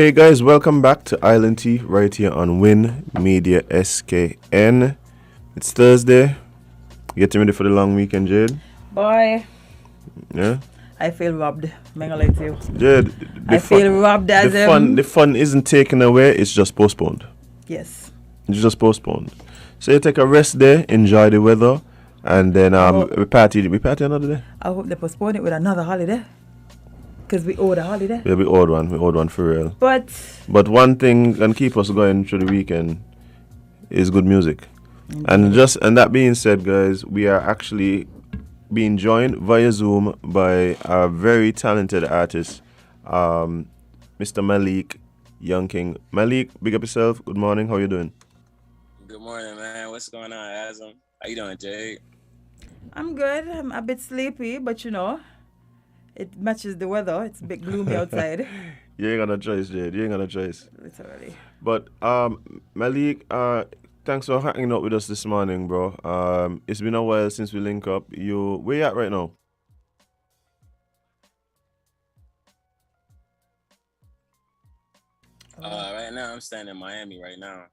Hey guys, welcome back to Island Tea right here on Win Media SKN. It's Thursday. Getting ready for the long weekend, Jade? Boy. Yeah? I feel robbed. I'm gonna lie to you. Jade, I feel robbed as the fun isn't taken away, it's just postponed. Yes. It's just postponed. So you take a rest day, enjoy the weather, and then we party another day. I hope they postpone it with another holiday. Because we owed a holiday. Yeah, we owed one for real. But one thing can keep us going through the weekend is good music. And that being said, guys, we are actually being joined via Zoom by a very talented artist, Mr. Malik Young King. Malik, big up yourself. Good morning. How you doing? Good morning, man. What's going on, Azam? How you doing, Jade? I'm good. I'm a bit sleepy, but it matches the weather. It's a bit gloomy outside. You ain't got no choice, Jade. You ain't got no choice. Literally. But Malik, thanks for hanging out with us this morning, bro. It's been a while since we link up. Where you at right now? Right now I'm staying in Miami right now.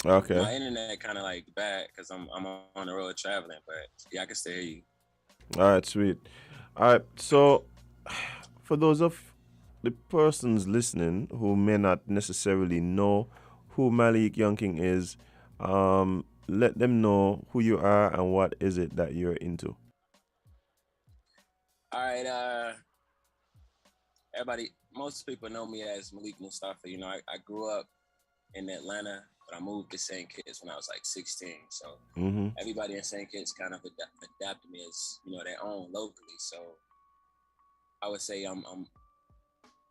Okay. My internet kind of like bad because I'm on the road traveling, but yeah, I can still hear you. All right, sweet. All right, so for those of the persons listening who may not necessarily know who Malik Young King is, let them know who you are and what is it that you're into. All right, everybody, most people know me as Malik Mustafa. I grew up in Atlanta, but I moved to St. Kitts when I was like 16. So everybody in St. Kitts kind of adapted me as, their own locally. So I would say I'm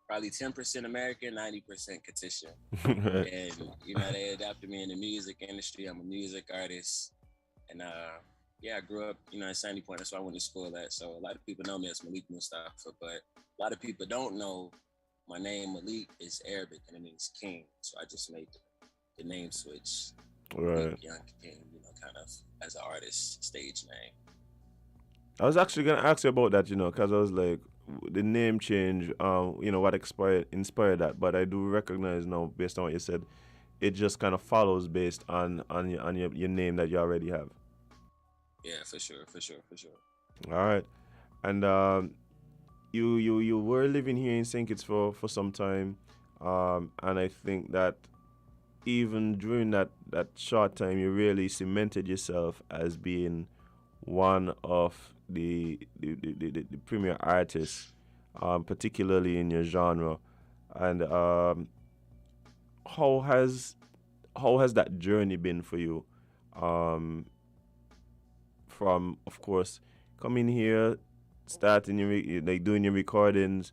probably 10% American, 90% Katisha. And, they adapted me in the music industry. I'm a music artist. And I grew up, in Sandy Point. That's where I went to school at. So a lot of people know me as Malik Mustafa, but a lot of people don't know my name. Malik is Arabic and it means king. So I just made the name switch. Right. Malik Young King, kind of as an artist stage name. I was actually going to ask you about that, because I was like, the name change, what inspired that. But I do recognize now, based on what you said, it just kind of follows based on your name that you already have. Yeah, for sure. All right. And you were living here in St. Kitts for some time, and I think that even during that short time, you really cemented yourself as being one of the premier artists, particularly in your genre. And how has that journey been for you? From, of course, coming here, starting doing your recordings,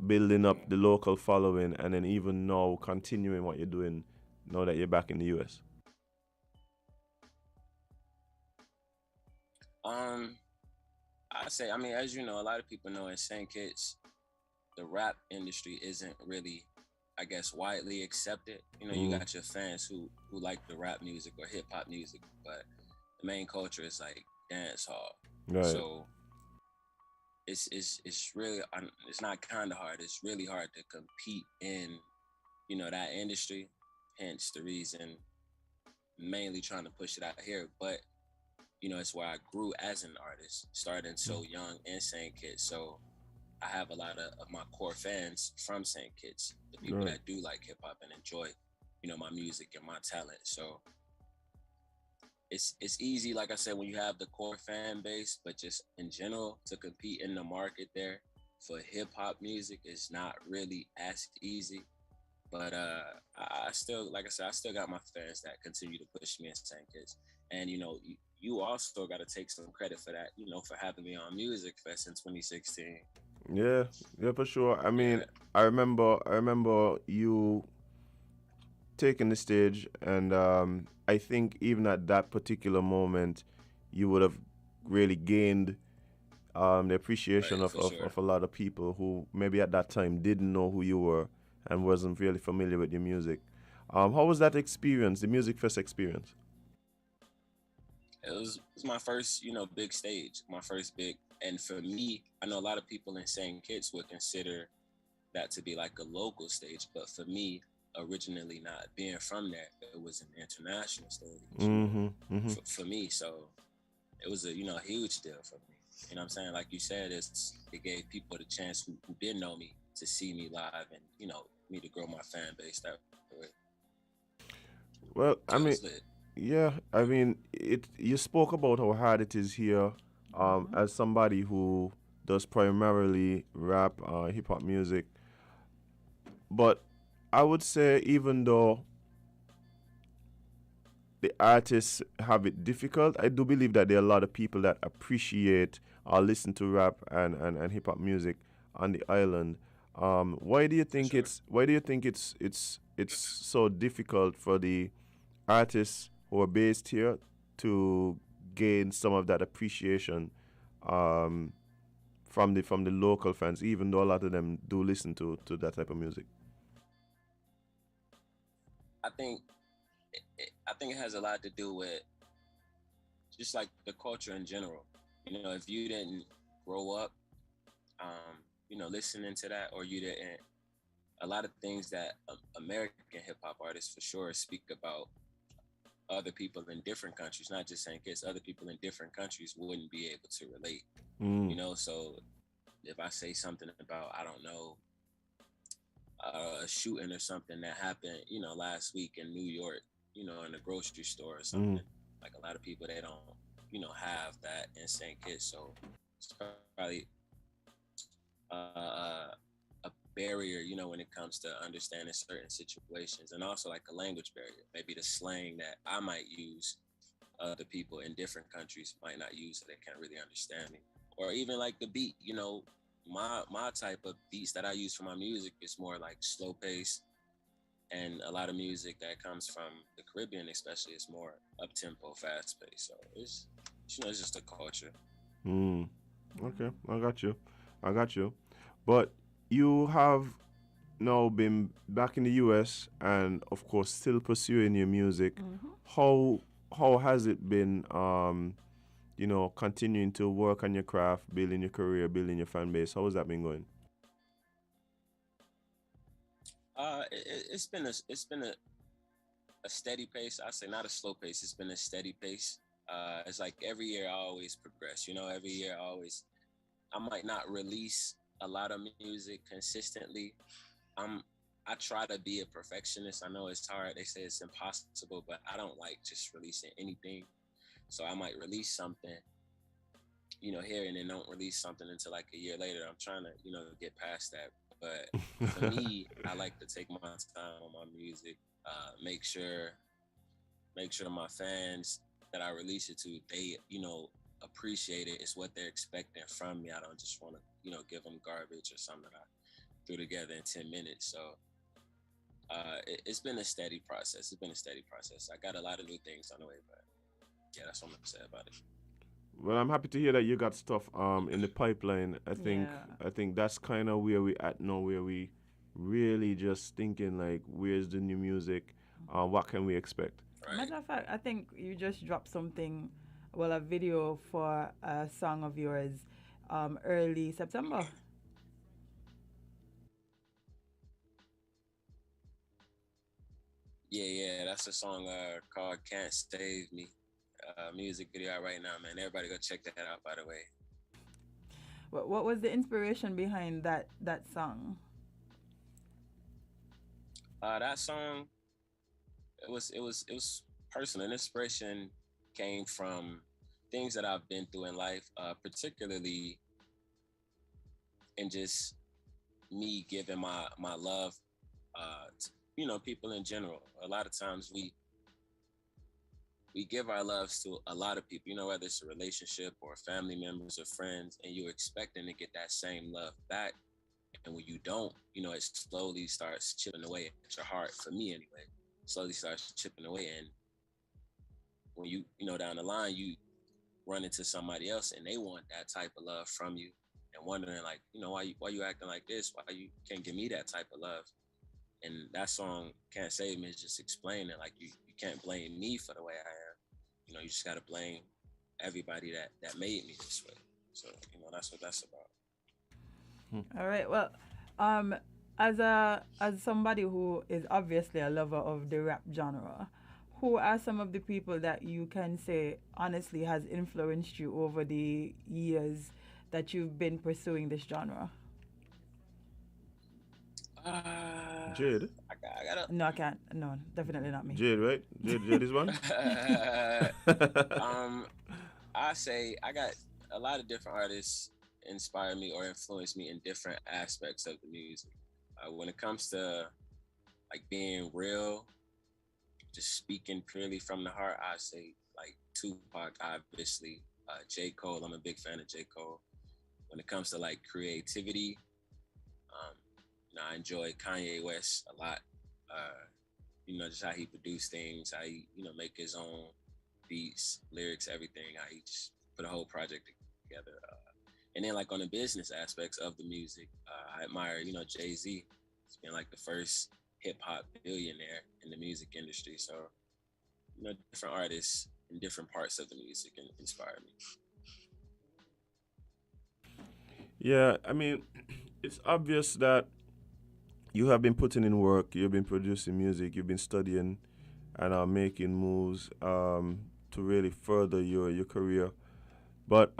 building up the local following, and then even now continuing what you're doing now that you're back in the US. I say, as you know, a lot of people know in St. Kitts, the rap industry isn't really, I guess, widely accepted. You got your fans who like the rap music or hip hop music, but the main culture is like dance hall. Right. So it's really, it's not kind of hard. It's really hard to compete in, that industry. Hence the reason, mainly trying to push it out here. But it's where I grew as an artist, starting so young in St. Kitts. So I have a lot of my core fans from St. Kitts, the people that do like hip hop and enjoy, my music and my talent. So it's easy, like I said, when you have the core fan base, but just in general to compete in the market there for hip hop music is not really as easy. But I still, like I said, I still got my fans that continue to push me in St. Kitts. And you also got to take some credit for that, for having me on Music Fest in 2016. Yeah, for sure. I remember you taking the stage, and I think even at that particular moment, you would have really gained the appreciation of a lot of people who maybe at that time didn't know who you were and wasn't really familiar with your music. How was that experience, the Music Fest experience? It was my first, big stage, my first big. And for me, I know a lot of people in St. Kitts would consider that to be like a local stage. But for me, originally not being from there, it was an international stage for me. So it was a huge deal for me. You know what I'm saying? Like you said, it gave people the chance who didn't know me to see me live and me to grow my fan base that way. Well, I mean, yeah, I mean, you spoke about how hard it is here. As somebody who does primarily rap, hip hop music, but I would say even though the artists have it difficult, I do believe that there are a lot of people that appreciate or listen to rap and hip hop music on the island. Why do you think it's so difficult for the artists who are based here to gain some of that appreciation from the local fans, even though a lot of them do listen to that type of music? I think it has a lot to do with just like the culture in general. If you didn't grow up, listening to that, or you didn't, a lot of things that American hip hop artists for sure speak about other people in different countries, not just St. Kitts, other people in different countries wouldn't be able to relate. So if I say something about, I don't know, a shooting or something that happened, last week in New York, in a grocery store or something, like a lot of people, they don't, have that in St. Kitts. So it's probably a barrier, when it comes to understanding certain situations, and also like a language barrier. Maybe the slang that I might use, other people in different countries might not use, so they can't really understand me. Or even like the beat, my type of beats that I use for my music is more like slow pace, and a lot of music that comes from the Caribbean especially is more up tempo, fast pace. So it's just a culture. Okay, I got you. But you have now been back in the US and of course still pursuing your music. How has it been continuing to work on your craft, building your career, building your fan base? How has that been going? It's been a steady pace. I say not a slow pace. It's been a steady pace. It's like every year I always progress. Every year I might not release a lot of music consistently. I try to be a perfectionist. I know it's hard. They say it's impossible, but I don't like just releasing anything. So I might release something, here, and then don't release something until like a year later. I'm trying to, get past that. But for me, I like to take my time on my music, make sure my fans that I release it to, they, appreciate it. It's what they're expecting from me. I don't just want to, give them garbage or something that I threw together in 10 minutes. So it's been a steady process. I got a lot of new things on the way, but yeah, that's what I'm gonna say about it. Well, I'm happy to hear that you got stuff in the pipeline. I think that's kind of where we at now, where we really just thinking like, where's the new music? What can we expect? Right. Matter of fact, I think you just dropped something, a video for a song of yours early September. Yeah, that's a song called Can't Save Me. Music video out right now, man. Everybody go check that out, by the way. What was the inspiration behind that song? That song, it was personal. Inspiration came from things that I've been through in life, particularly in just me giving my love to people in general. A lot of times we give our loves to a lot of people, whether it's a relationship or family members or friends, and you're expecting to get that same love back. And when you don't, it slowly starts chipping away at your heart. For me anyway, slowly starts chipping away. And when you down the line, you run into somebody else and they want that type of love from you, and wondering like, why you acting like this? Why you can't give me that type of love? And that song, Can't Save Me, is just explaining like you can't blame me for the way I am. You just gotta blame everybody that made me this way. So, that's what that's about. All right. Well, as somebody who is obviously a lover of the rap genre, who are some of the people that you can say honestly has influenced you over the years that you've been pursuing this genre? Jade? I gotta. No, I can't. No, definitely not me. Jade, right? Jade is one? I say I got a lot of different artists inspire me or influence me in different aspects of the music. When it comes to like being real, just speaking purely from the heart, I say like Tupac, obviously. J. Cole, I'm a big fan of J. Cole. When it comes to like creativity, I enjoy Kanye West a lot. Just how he produced things, how he, make his own beats, lyrics, everything, how he just put a whole project together. And then like on the business aspects of the music, I admire, Jay-Z. He's been like the first hip hop billionaire in the music industry. So, different artists in different parts of the music inspire me. Yeah, I mean, it's obvious that you have been putting in work, you've been producing music, you've been studying and are making moves to really further your career. But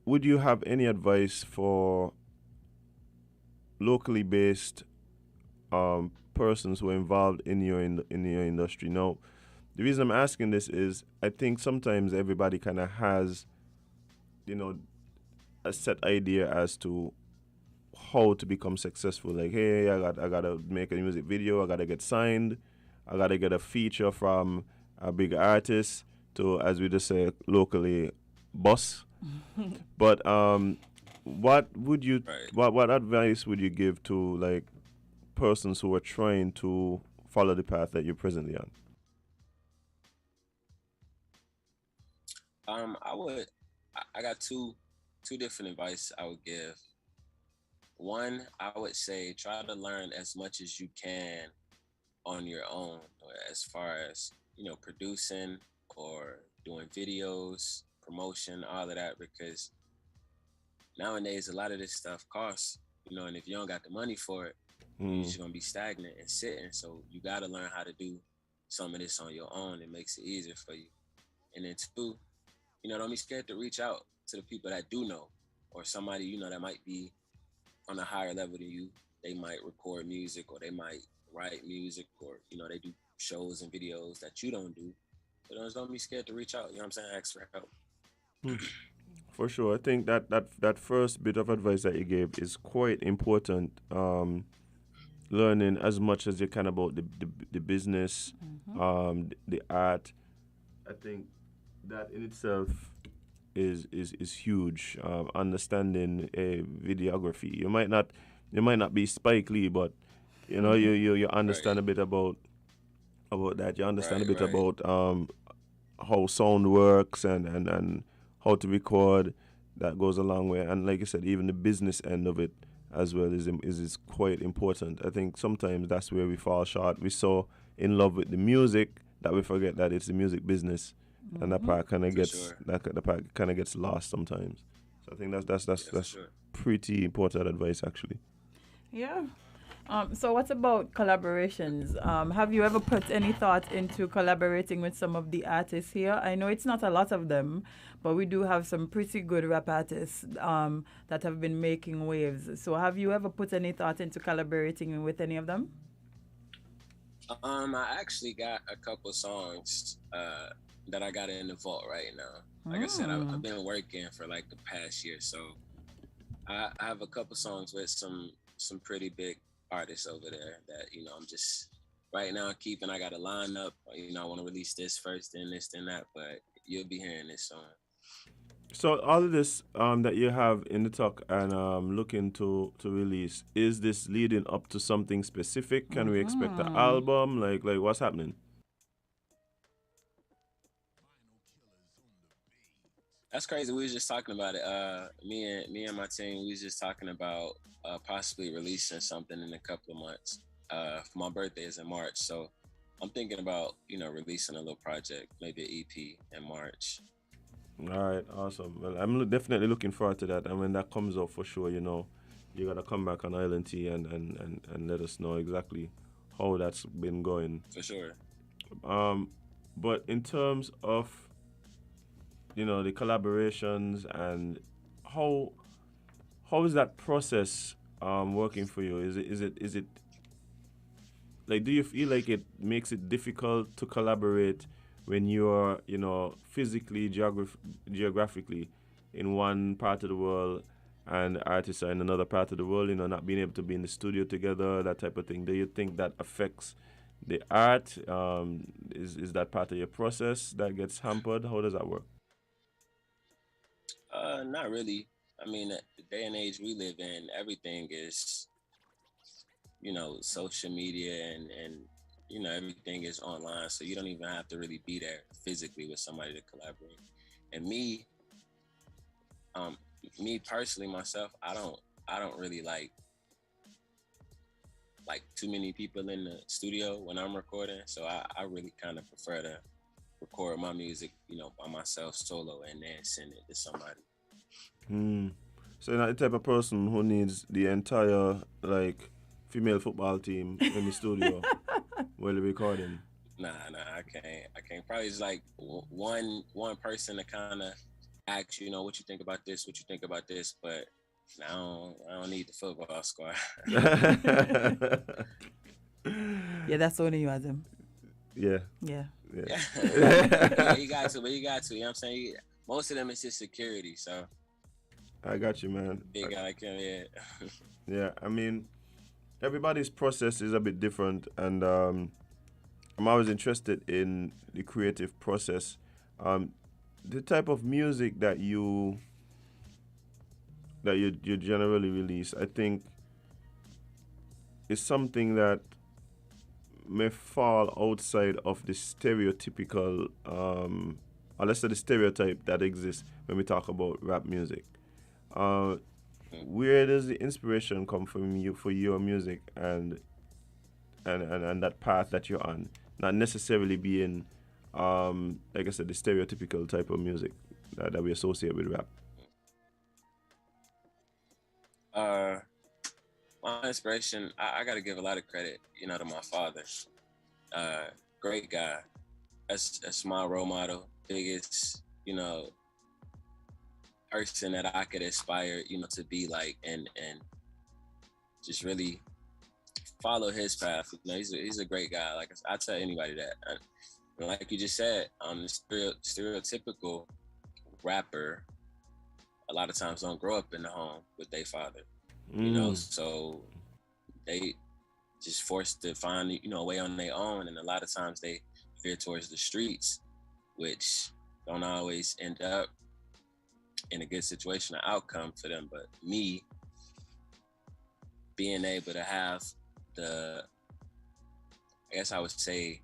would you have any advice for locally based persons who are involved in your industry? Now, the reason I'm asking this is I think sometimes everybody kind of has, a set idea as to how to become successful. Like, hey, I gotta make a music video, I gotta get signed, I gotta get a feature from a big artist to, as we just say locally, boss. But what would you what advice would you give to like persons who are trying to follow the path that you're presently on? I got two different advice I would give. One, I would say try to learn as much as you can on your own, as far as, producing or doing videos, promotion, all of that, because nowadays a lot of this stuff costs, and if you don't got the money for it, you're just gonna be stagnant and sitting. So you gotta learn how to do some of this on your own. It makes it easier for you. And then two, don't be scared to reach out to the people that do know, or somebody, that might be on a higher level than you. They might record music, or they might write music, or, they do shows and videos that you don't do. So don't be scared to reach out, you know what I'm saying? Ask for help. For sure. I think that first bit of advice that you gave is quite important. Learning as much as you can about the business, the art. I think that in itself is huge. Understanding videography. You might not be Spike Lee, but you understand a bit about that. You understand a bit about how sound works and how to record. That goes a long way. And like I said, even the business end of it as well is quite important. I think sometimes that's where we fall short. We're so in love with the music that we forget that it's the music business, and that part kind of gets lost sometimes. So I think that's pretty important advice, actually. Yeah. So what about collaborations? Have you ever put any thought into collaborating with some of the artists here? I know it's not a lot of them, but we do have some pretty good rap artists that have been making waves. So have you ever put any thought into collaborating with any of them? I actually got a couple songs that I got in the vault right now. Like I said, I've been working for like the past year, so I have a couple songs with some pretty big artists over there that I'm just right now keeping. I got a lineup. I want to release this first, then this, then that. But you'll be hearing this song. So all of this that you have in the talk and looking to release, is this leading up to something specific? Can we expect an album? Like what's happening? That's crazy. We was just talking about it. Me and my team, we was just talking about possibly releasing something in a couple of months. For my birthday is in March, so I'm thinking about releasing a little project, maybe an EP in March. All right, awesome. Well, I'm definitely looking forward to that, and when that comes out, for sure, you gotta come back on Island T and let us know exactly how that's been going. For sure. But in terms of, you know, the collaborations and how is that process working for you? Is it like, do you feel like it makes it difficult to collaborate when you're, you know, physically, geographically in one part of the world and artists are in another part of the world, you know, not being able to be in the studio together, that type of thing? Do you think that affects the art? Is that part of your process that gets hampered? How does that work? Not really. I mean, the day and age we live in, everything is, you know, social media and you know, everything is online, so you don't even have to really be there physically with somebody to collaborate. And me personally, myself, I don't really like too many people in the studio when I'm recording. So I really kind of prefer to record my music, you know, by myself solo and then send it to somebody. So you're not the type of person who needs the entire like female football team in the studio while they're recording? Nah, I can't. Probably just like one person to kind of ask, you know, what you think about this, but I don't need the football squad. Yeah, that's only you, Adam. Yeah. Yeah, you got to, you know what I'm saying? Most of them is just security, so. I got you, man. Big guy, yeah. Yeah, I mean, everybody's process is a bit different, and I'm always interested in the creative process. The type of music that you generally release, I think, is something that may fall outside of the stereotypical, or let's say the stereotype that exists when we talk about rap music. Where does the inspiration come from you for your music and that path that you're on? Not necessarily being, like I said, the stereotypical type of music that we associate with rap. My inspiration, I got to give a lot of credit, you know, to my father. Great guy. That's my role model. Biggest, you know, person that I could aspire, you know, to be like, and just really follow his path. You know, he's a great guy. Like I tell anybody that. And like you just said, the stereotypical rapper a lot of times don't grow up in the home with their father. You know, so they just forced to find, you know, a way on their own, and a lot of times they veer towards the streets, which don't always end up in a good situation or outcome for them. But me being able to have the, I guess I would say,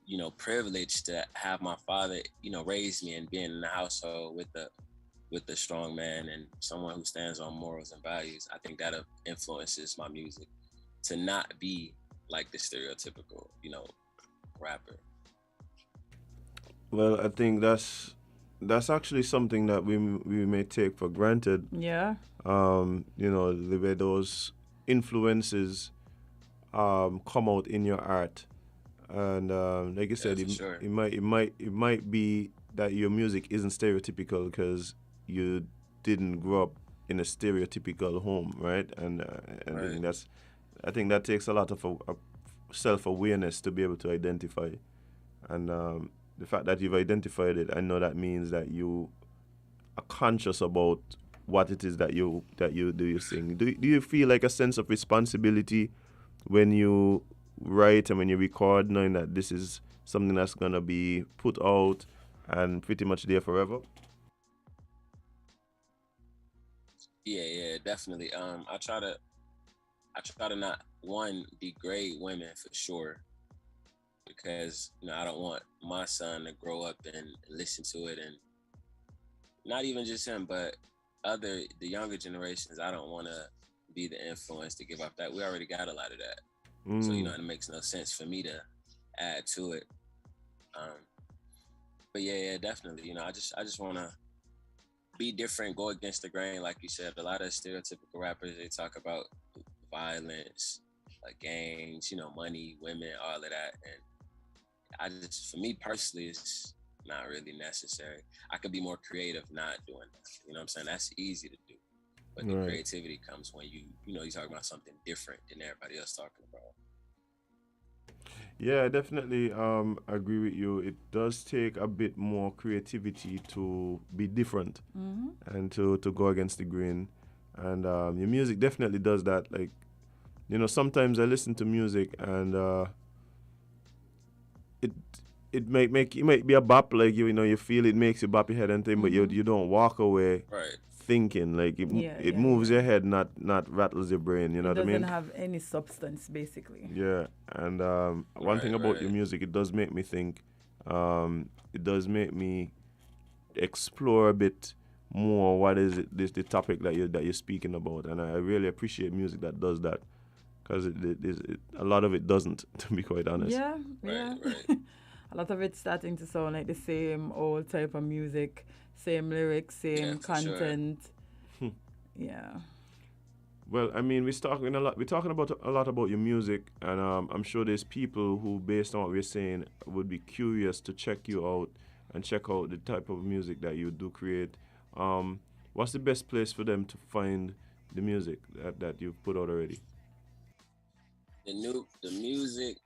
you know, privilege to have my father, you know, raise me and being in the household with the strong man and someone who stands on morals and values, I think that influences my music to not be like the stereotypical, you know, rapper. Well, I think that's actually something that we may take for granted. Yeah. You know, the way those influences come out in your art, and like you said, sure. it might be that your music isn't stereotypical because you didn't grow up in a stereotypical home, right? And Right. I think that takes a lot of self-awareness to be able to identify, and the fact that you've identified it, I know that means that you are conscious about what it is that you sing. Do you feel like a sense of responsibility when you write and when you record, knowing that this is something that's gonna be put out and pretty much there forever? Yeah, definitely. I try to not, one, degrade women for sure, because, you know, I don't want my son to grow up and listen to it, and not even just him, but the younger generations. I don't want to be the influence to give up that. We already got a lot of that. So, you know, it makes no sense for me to add to it. But yeah, definitely. You know, I just want to be different, go against the grain, like you said. A lot of stereotypical rappers, they talk about violence, like gangs, money, women, all of that. And for me personally, it's not really necessary. I could be more creative not doing that. You know what I'm saying? That's easy to do. But the creativity comes when you talk about something different than everybody else talking about. Yeah, I definitely agree with you. It does take a bit more creativity to be different and to go against the grain. And your music definitely does that. Like, sometimes I listen to music and it might be a bop, like you feel it makes you bop your head and thing, but you don't walk away thinking, like it moves your head, not rattles your brain. You know what I mean? It doesn't have any substance, basically. Yeah, and one thing about your music, it does make me think. It does make me explore a bit more. What is it? The topic that you're speaking about, and I really appreciate music that does that, because a lot of it doesn't, to be quite honest. Yeah. A lot of it's starting to sound like the same old type of music, same lyrics, same content. Sure. Yeah. Well, I mean, we're talking about a lot about your music, and I'm sure there's people who, based on what we're saying, would be curious to check you out and check out the type of music that you do create. What's the best place for them to find the music that you've put out already? The music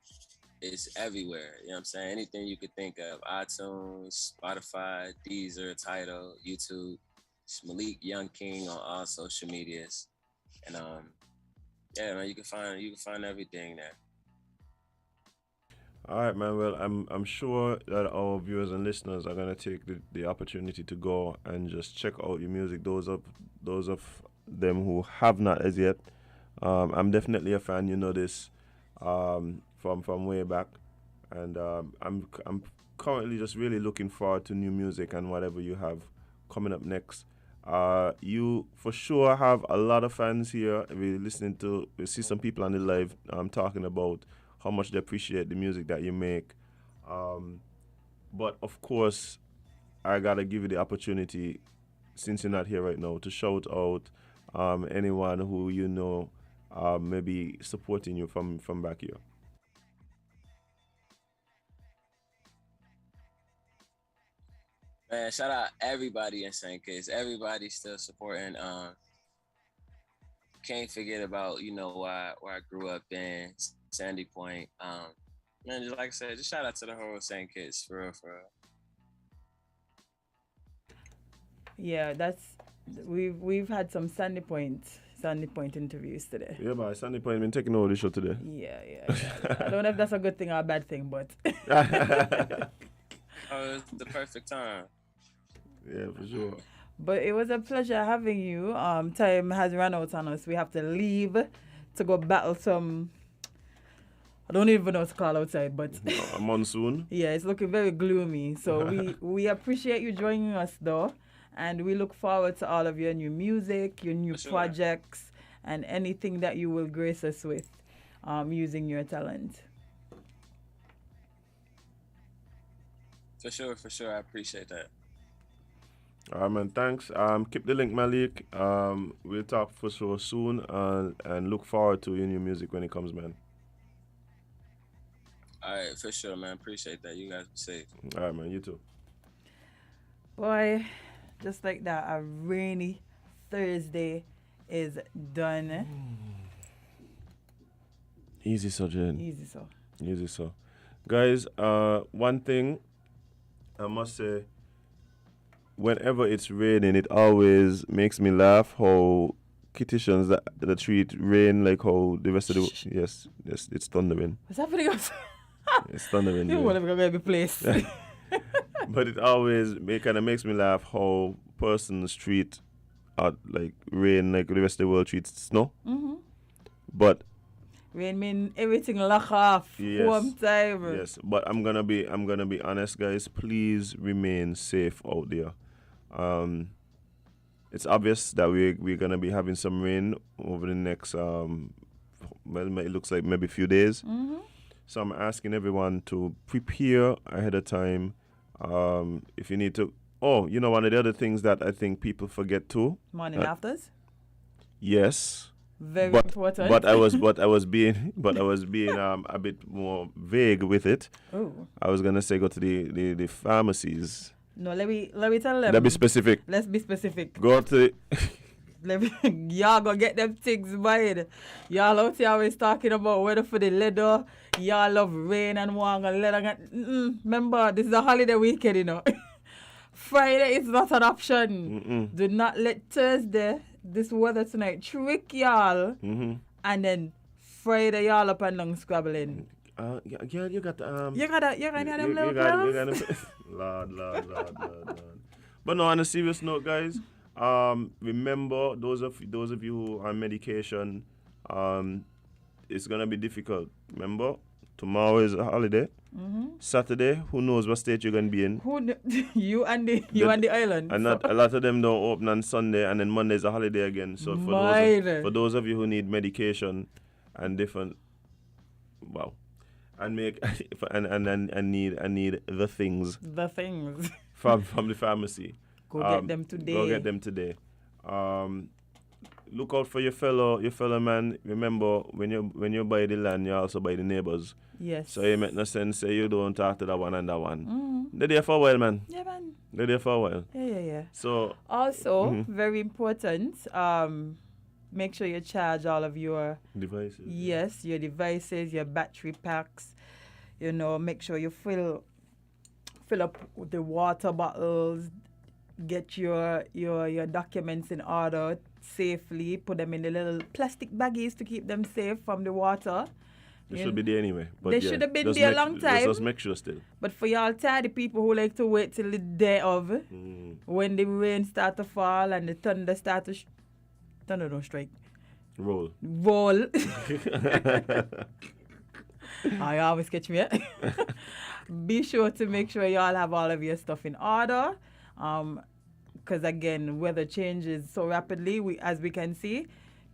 is everywhere. You know what I'm saying? Anything you could think of: iTunes, Spotify, Deezer, Tidal, YouTube. It's Malik Young King on all social medias. And man, you can find everything there. All right, man. Well, I'm sure that our viewers and listeners are gonna take the opportunity to go and just check out your music. Those of them who have not as yet. I'm definitely a fan. You know this from way back, and I'm currently just really looking forward to new music and whatever you have coming up next. You for sure have a lot of fans here. We see some people on the live talking about how much they appreciate the music that you make. But of course, I gotta give you the opportunity, since you're not here right now, to shout out anyone who may be supporting you from back here. Man, shout out everybody in St. Kitts. Everybody's still supporting. Can't forget about, where I grew up in, Sandy Point. Man, just like I said, just shout out to the whole St. Kitts, for real. Yeah, we've had some Sandy Point interviews today. Yeah, but Sandy Point been taking over the show today. Yeah. I don't know if that's a good thing or a bad thing, but it's the perfect time. Yeah, for sure. But it was a pleasure having you. Time has run out on us. We have to leave to go battle some, I don't even know what to call outside, but a monsoon. Yeah, it's looking very gloomy. So we appreciate you joining us though, and we look forward to all of your new music, your new projects, and anything that you will grace us with using your talent. For sure. I appreciate that. All right, man. Thanks. Keep the link, Malik. We'll talk for sure soon, and look forward to your new music when it comes, man. All right, for sure, man. Appreciate that. You guys be safe. All right, man. You too. Boy, just like that, a rainy Thursday is done. Easy so, Jen. Easy so. Guys, one thing I must say, whenever it's raining, it always makes me laugh how Kittitians that treat rain like how the rest of the... Yes, it's thundering. What's happening? It's thundering. You won't ever be placed. But it always kind of makes me laugh how persons treat like rain like the rest of the world treats snow. Mm-hmm. But rain mean everything lock off. Yes, warm time. Yes, but I'm gonna be honest, guys. Please remain safe out there. It's obvious that we're gonna be having some rain over the next it looks like maybe a few days. Mm-hmm. So I'm asking everyone to prepare ahead of time. If you need to you know, one of the other things that I think people forget too. Morning afters. Yes. Very important. But I was being a bit more vague with it. Oh. I was gonna say go to the pharmacies. No, let me tell them. Let's be specific. Let's be specific. Go to y'all go get them things buyed. Y'all out here always talking about weather for the leather. Y'all love rain and want a leather. Remember, this is a holiday weekend, you know. Friday is not an option. Mm-mm. Do not let Thursday, this weather tonight, trick y'all. Mm-hmm. And then Friday y'all up and down scrabbling. Yeah, you got them little girls. Lord. But no, on a serious note, guys, remember those of you who are on medication, it's gonna be difficult. Remember, tomorrow is a holiday. Mm-hmm. Saturday, who knows what state you're gonna be in? You and the island. And not a lot of them don't open on Sunday, and then Monday is a holiday again. So for those of you who need medication and different, wow. And make and need the things. The things from the pharmacy. Go get them today. Look out for your fellow man. Remember, when you buy the land, you also buy the neighbors. Yes. So it make no sense say you don't talk to that one and that one. Mm-hmm. They're there for a while, man. Yeah, man. They're there for a while. Yeah. So also very important. Make sure you charge all of your devices. Yes, your devices, your battery packs. You know, make sure you fill up with the water bottles. Get your documents in order safely. Put them in the little plastic baggies to keep them safe from the water. They should be there anyway. But they should have been there a long time. Just make sure still. But for y'all tired people who like to wait till the day of, when the rain start to fall and the thunder start to thunder don't strike. Roll. I always catch me. Be sure to make sure y'all have all of your stuff in order. Because again, weather changes so rapidly. As we can see,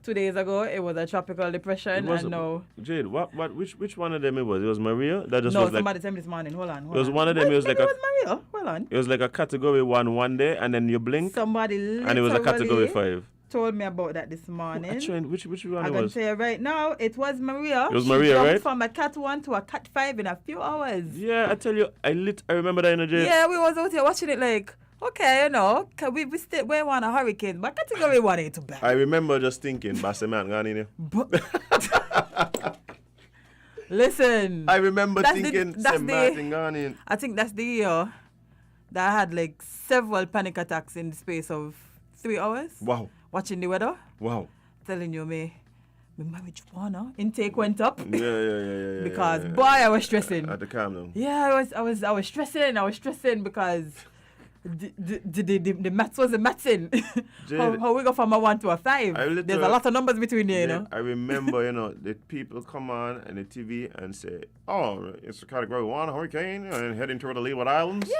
2 days ago it was a tropical depression, and now Jade, which one of them it was? It was Maria. That just no. was Somebody told me this morning. Hold on. It was one of them. It was like it was Maria. Hold on. It was like a category 1 one day, and then you blink. Somebody and it was a category 5. Told me about that this morning. Which one I'm going to tell you right now, it was Maria. It was Maria, right? From a Cat 1 to a Cat 5 in a few hours. Yeah, I tell you, I remember that energy. Yeah, we was out here watching it like, okay, you know, we want a hurricane, but category 1 ain't too bad. I remember just thinking, Basseman gone in here. Listen. I remember thinking, Martin gone in. I think that's the year that I had like several panic attacks in the space of 3 hours. Wow. Watching the weather. Wow. Telling you, my marijuana intake went up. Yeah. Because boy, I was stressing. At the calm down. Yeah, I was stressing. I was stressing because the maths wasn't mathsing. how we go from a 1 to a 5? There's a lot of numbers between there, you know. I remember, the people come on and the TV and say, "Oh, it's a category 1 hurricane and heading toward the Leeward Islands." Yeah,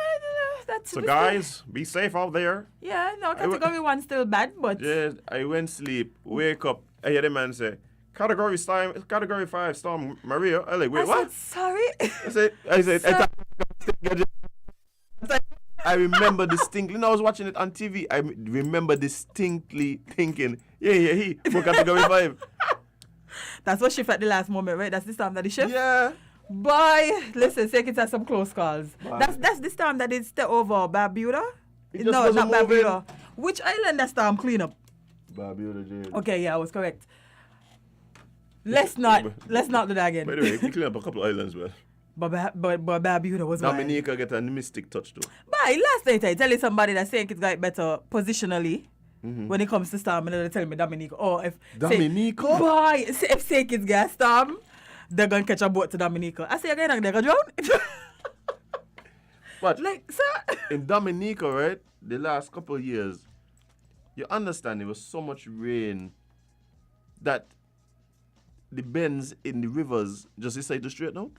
that's so guys, be safe out there. Yeah, no, category 1 still bad, but yeah, I went sleep, wake up, I hear the man say, category 5 storm Maria. I like, wait, what? Sorry. I said, I remember distinctly. I was watching it on TV. I remember distinctly thinking, he for category 5. That's what shift at the last moment, right? That's the time that he shift. Yeah. Boy, listen, Sekit has some close calls. That's the storm that is still over Barbuda. No, not Barbuda. Which island that storm clean up? Barbuda, Jade. Okay, yeah, I was correct. Let's not do that again. By the way, we clean up a couple of islands, well. But Barbuda was Dominica get a mystic touch too. But last night I tell you somebody that Sekit got better positionally. When it comes to storm, and they tell me Dominica. Oh, if Dominica? Boy, if Sekit get storm, they're gonna catch a boat to Dominica. I say again, they're gonna drown. But like, sir, in Dominica, right, the last couple of years, you understand there was so much rain that the bends in the rivers just decide to straight now.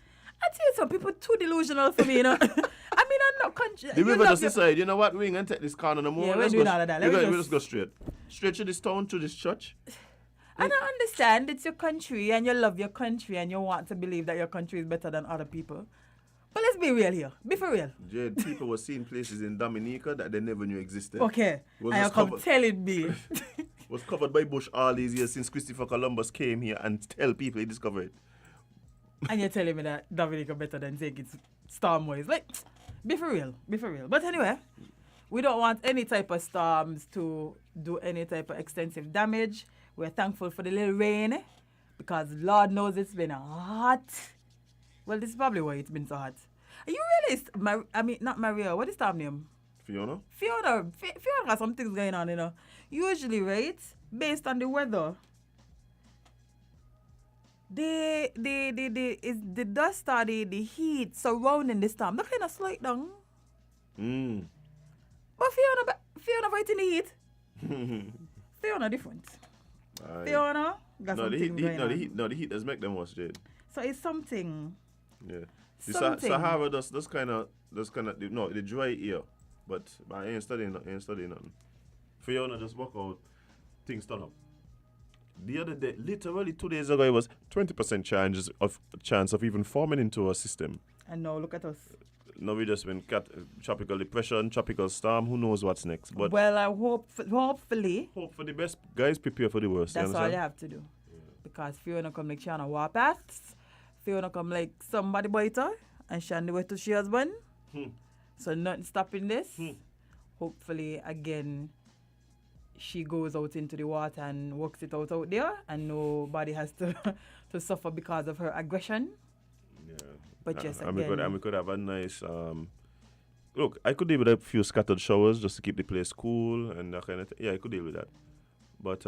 I tell you, some people too delusional for me, you know. I mean, I'm not country. The river just decide, you know what, we ain't gonna take this corner no more. Yeah, we're doing all of that. We'll just go straight to this town, to this church. I don't understand. It's your country and you love your country and you want to believe that your country is better than other people. But let's be real here. Be for real. Jade, people were seeing places in Dominica that they never knew existed. Okay. And you come telling me. Was covered by bush all these years since Christopher Columbus came here and tell people he discovered it. And you're telling me that Dominica better than take it storm-wise. Like, be for real. Be for real. But anyway, we don't want any type of storms to do any type of extensive damage. We're thankful for the little rain because Lord knows it's been hot. Well, this is probably why it's been so hot. Are you really, not Maria, what is her name? Fiona? Fiona got some things going on, you know. Usually, right, based on the weather, the dust or the heat surrounding the storm, that kind of slow it down. But Fiona fighting the heat. Fiona different. Fiona got something going on. The heat does make them worse, Jade. So it's something. Yeah. The Sahara does kind of the dry air, but I ain't studying nothing. Fiona just walk out, things turn up. The other day, literally 2 days ago, it was 20% chance of even forming into a system. And now look at us. Now we just been tropical depression, tropical storm. Who knows what's next? But well, I hopefully. Hope for the best. Guys, prepare for the worst. That's all you have to do. Yeah. Because Fiona come like she on a warpath. Fiona come like somebody bite her and she on the way to she husband. So nothing stopping this. Hopefully, again, she goes out into the water and works it out there, and nobody has to suffer because of her aggression. Yeah. But yes, and we could have a nice look, I could deal with a few scattered showers just to keep the place cool and that kind of thing. Yeah, I could deal with that. But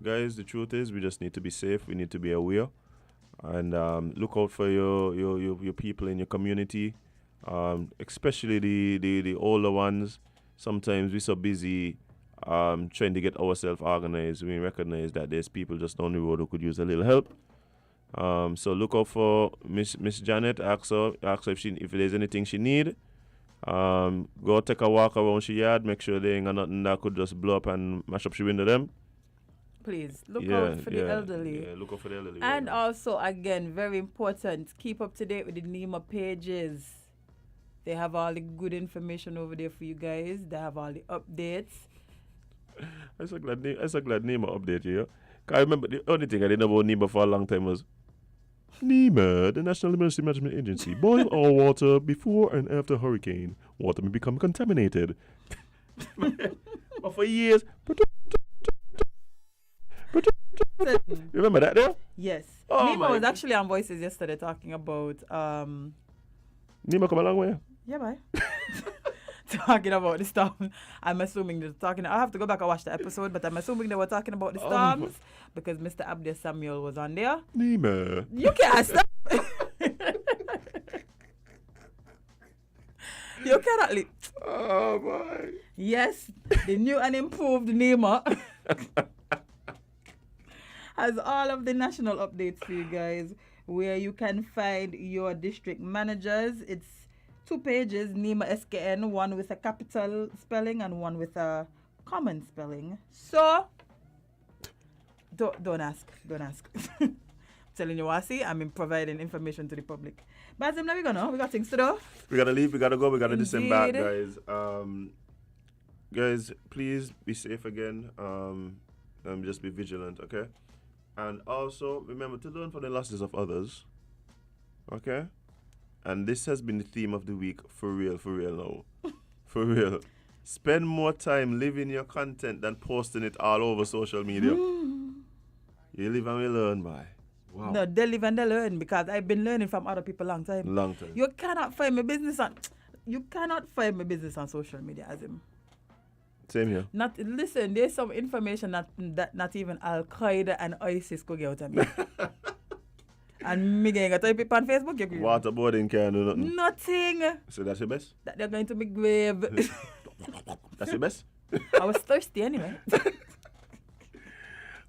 guys, the truth is we just need to be safe, we need to be aware. And look out for your people in your community. Especially the older ones. Sometimes we're so busy trying to get ourselves organized. We recognize that there's people just down the road who could use a little help. So look out for Miss Janet. Ask her if there's anything she need. Go take a walk around she yard. Make sure there ain't got nothing that could just blow up and mash up she window them. Please look out for the elderly. Yeah, look out for the elderly. And also, again, very important, keep up to date with the NEMA pages. They have all the good information over there for you guys. They have all the updates. I'm so glad NEMA update you. I remember the only thing I didn't know about NEMA for a long time was NEMA, the National Emergency Management Agency. Boil all water before and after hurricane. Water may become contaminated. But for years. Remember that there? Yes. NEMA was actually on Voices yesterday talking about NEMA come a long way. Yeah, bye. Talking about the storm. I'm assuming they're talking. I have to go back and watch the episode, but I'm assuming they were talking about the storms because Mr. Abdi Samuel was on there. NEMA. You can't stop. You cannot leave. Oh my. Yes, the new and improved NEMA has all of the national updates for you guys, where you can find your district managers. It's 2 pages, NEMA SKN, one with a capital spelling and one with a common spelling. So, don't ask. I'm telling you what I see. I'm providing information to the public. But now we got things to do. We gotta leave, we gotta go, we gotta descend back, guys. Guys, please be safe again. Just be vigilant, okay? And also, remember to learn from the losses of others. Okay? And this has been the theme of the week, for real now. For real. Spend more time living your content than posting it all over social media. You live and we learn, boy. Wow. No, they live and they learn, because I've been learning from other people long time. You cannot find my business on social media as him. Same here. Listen, there's some information that not even Al Qaeda and ISIS could get out of me. And me getting a type it on Facebook. Waterboarding can't do nothing. Nothing. So that's your best? That they're going to be grave. That's your best? I was thirsty anyway.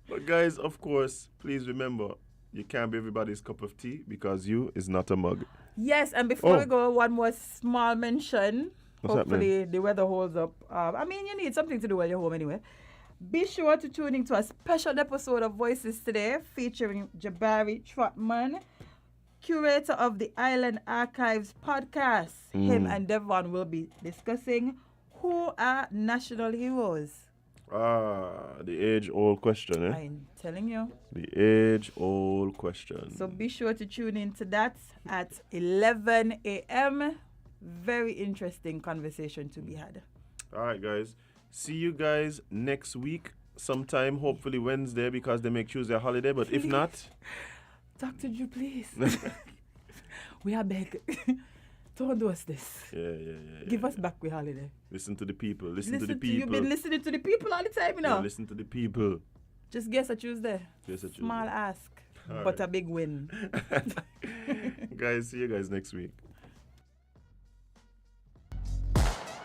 But guys, of course, please remember, you can't be everybody's cup of tea because you is not a mug. Yes, and before we go, one more small mention. What's Hopefully the weather holds up. You need something to do while you're home anyway. Be sure to tune in to a special episode of Voices today featuring Jabari Trotman, curator of the Island Archives podcast. Him and Devon will be discussing who are national heroes. The age-old question, eh? I'm telling you. The age-old question. So be sure to tune in to that at 11 a.m. Very interesting conversation to be had. All right, guys. See you guys next week. Sometime, hopefully Wednesday, because they make Tuesday a holiday. But Please. if not... Dr. Drew, please. We are begging. Don't do us this. Yeah. Give us back with holiday. Listen to the people. Listen to the people. You've been listening to the people all the time, you know. Yeah, listen to the people. Just guess a Tuesday. Small ask, but a big win. Guys, see you guys next week.